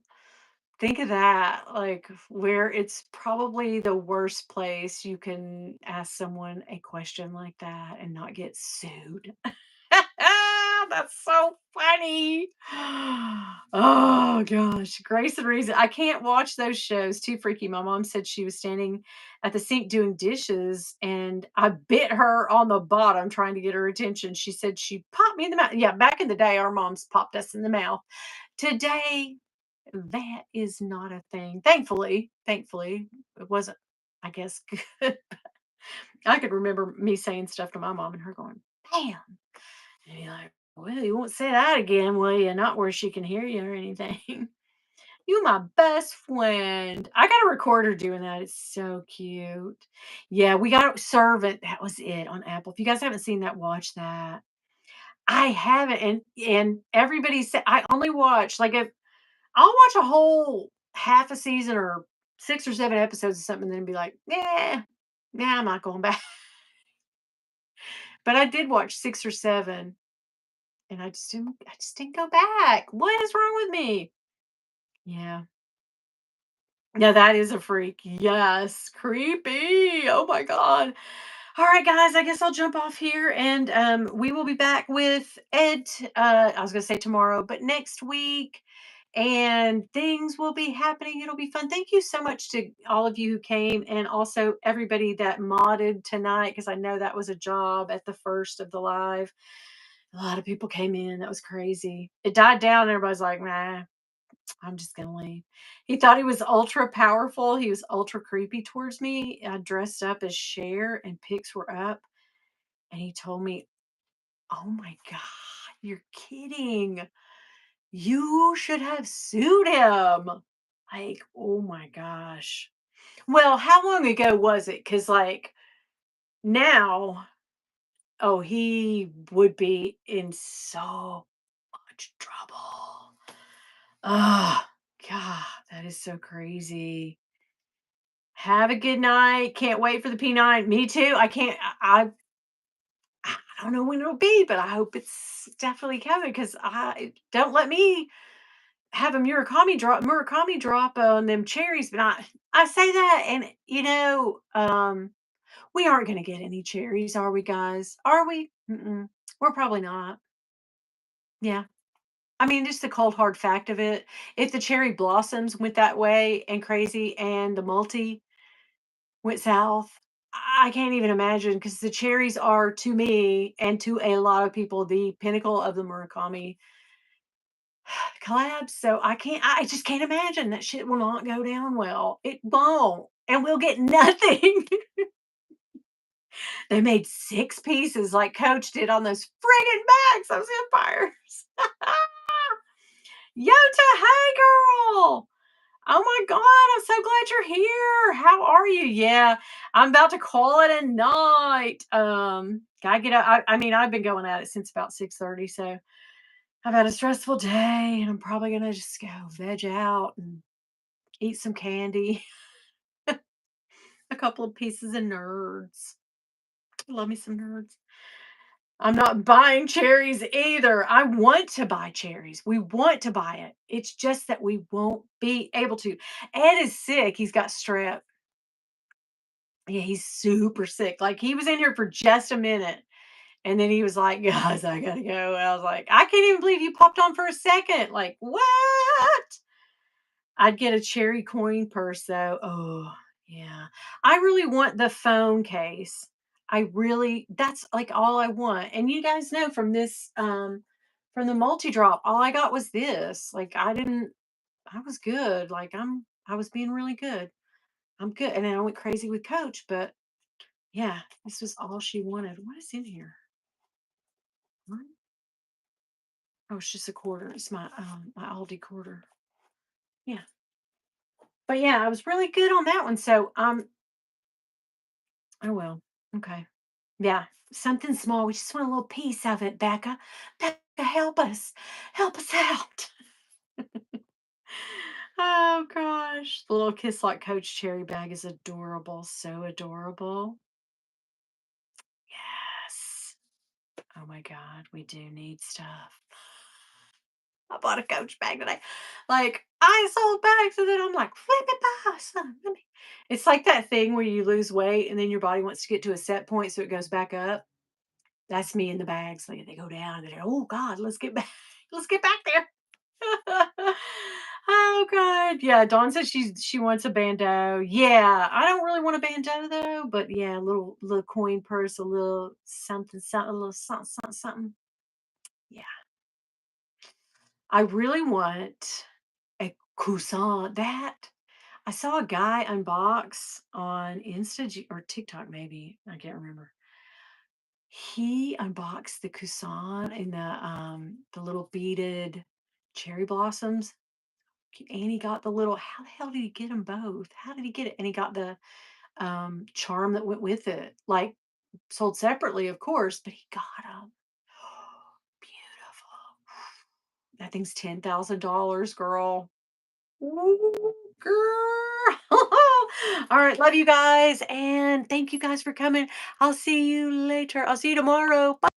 Speaker 2: Think of that, like, where it's probably the worst place you can ask someone a question like that and not get sued. That's so funny. Oh gosh, Grace and Reason. I can't watch those shows. Too freaky. My mom said she was standing at the sink doing dishes and I bit her on the bottom trying to get her attention. She said she popped me in the mouth. Yeah, back in the day, our moms popped us in the mouth. Today, that is not a thing. Thankfully, it wasn't, I guess, good. I could remember me saying stuff to my mom and her going, "Damn." And be like, "Well, you won't say that again, will you? Not where she can hear you or anything." You my best friend. I got a recorder doing that. It's so cute. Yeah, we got Servant. That was it on Apple. If you guys haven't seen that, watch that. I haven't, and everybody said I only watch like if I'll watch a whole half a season or 6 or 7 episodes of something and then be like, "Yeah, nah, I'm not going back." But I did watch 6 or 7 and I just didn't go back. What is wrong with me? Yeah. Yeah, that is a freak. Yes, creepy. Oh my god. All right, guys, I guess I'll jump off here and we will be back with Ed. I was going to say tomorrow, but next week. And things will be happening. It'll be fun. Thank you so much to all of you who came and also everybody that modded tonight because I know that was a job at the first of the live. A lot of people came in. That was crazy. It died down. And everybody's like, nah, I'm just going to leave. He thought he was ultra powerful. He was ultra creepy towards me. I dressed up as Cher and pics were up. And he told me, oh my God, you're kidding. You should have sued him. Like, oh my gosh. Well, how long ago was it? Because, like, now, oh, he would be in so much trouble. Oh, God, that is so crazy. Have a good night. Can't wait for the P9. Me too. I can't, I don't know when it'll be, but I hope it's definitely coming because I don't let me have a Murakami drop on them cherries, but I say that and we aren't gonna get any cherries, are we guys? Are we? Mm-mm. We're probably not. Yeah. I mean, just the cold hard fact of it. If the cherry blossoms went that way and crazy and the multi went south, I can't even imagine because the cherries are to me and to a lot of people the pinnacle of the Murakami collabs, so I just can't imagine that shit will not go down well. It won't, and we'll get nothing. They made 6 pieces like Coach did on those friggin' bags, those empires. Yota, hey girl! Oh my god, I'm so glad you're here. How are you? Yeah, I'm about to call it a night. Gotta get up. I mean, I've been going at it since about 6:30, so I've had a stressful day, and I'm probably gonna just go veg out and eat some candy, a couple of pieces of nerds. Love me some nerds. I'm not buying cherries either. I want to buy cherries. We want to buy it. It's just that we won't be able to. Ed is sick. He's got strep. Yeah, he's super sick. Like he was in here for just a minute. And then he was like, guys, I gotta go. And I was like, I can't even believe you popped on for a second. Like, what? I'd get a cherry coin purse though. Oh, yeah. I really want the phone case. That's like all I want. And you guys know from the multi-drop, all I got was this. Like I was good. Like I was being really good. I'm good. And then I went crazy with Coach, but yeah, this was all she wanted. What is in here? What? Oh, it's just a quarter. It's my Aldi quarter. Yeah. But yeah, I was really good on that one. So oh well. Okay. Yeah, something small. We just want a little piece of it, Becca. Becca, help us. Help us out. Oh gosh. The little kiss like Coach cherry bag is adorable. So adorable. Yes. Oh my God. We do need stuff. I bought a Coach bag today. Like, I sold bags, and then I'm like, "Flip it by, son, let me." It's like that thing where you lose weight, and then your body wants to get to a set point so it goes back up. That's me in the bags. Like, they go down, and they're, "Oh god, let's get back let's get back there." Oh god. Yeah, Dawn says she wants a bandeau. Yeah, I don't really want a bandeau though, but yeah, a little coin purse, a little something, something, a little something, something, something. Yeah. I really want a croissant. That I saw a guy unbox on or TikTok, maybe. I can't remember. He unboxed the croissant and the little beaded cherry blossoms. And he got the little, how the hell did he get them both? How did he get it? And he got the charm that went with it, like sold separately, of course, but he got them. Beautiful. That thing's $10,000, girl. Ooh, girl. All right. Love you guys. And thank you guys for coming. I'll see you later. I'll see you tomorrow. Bye.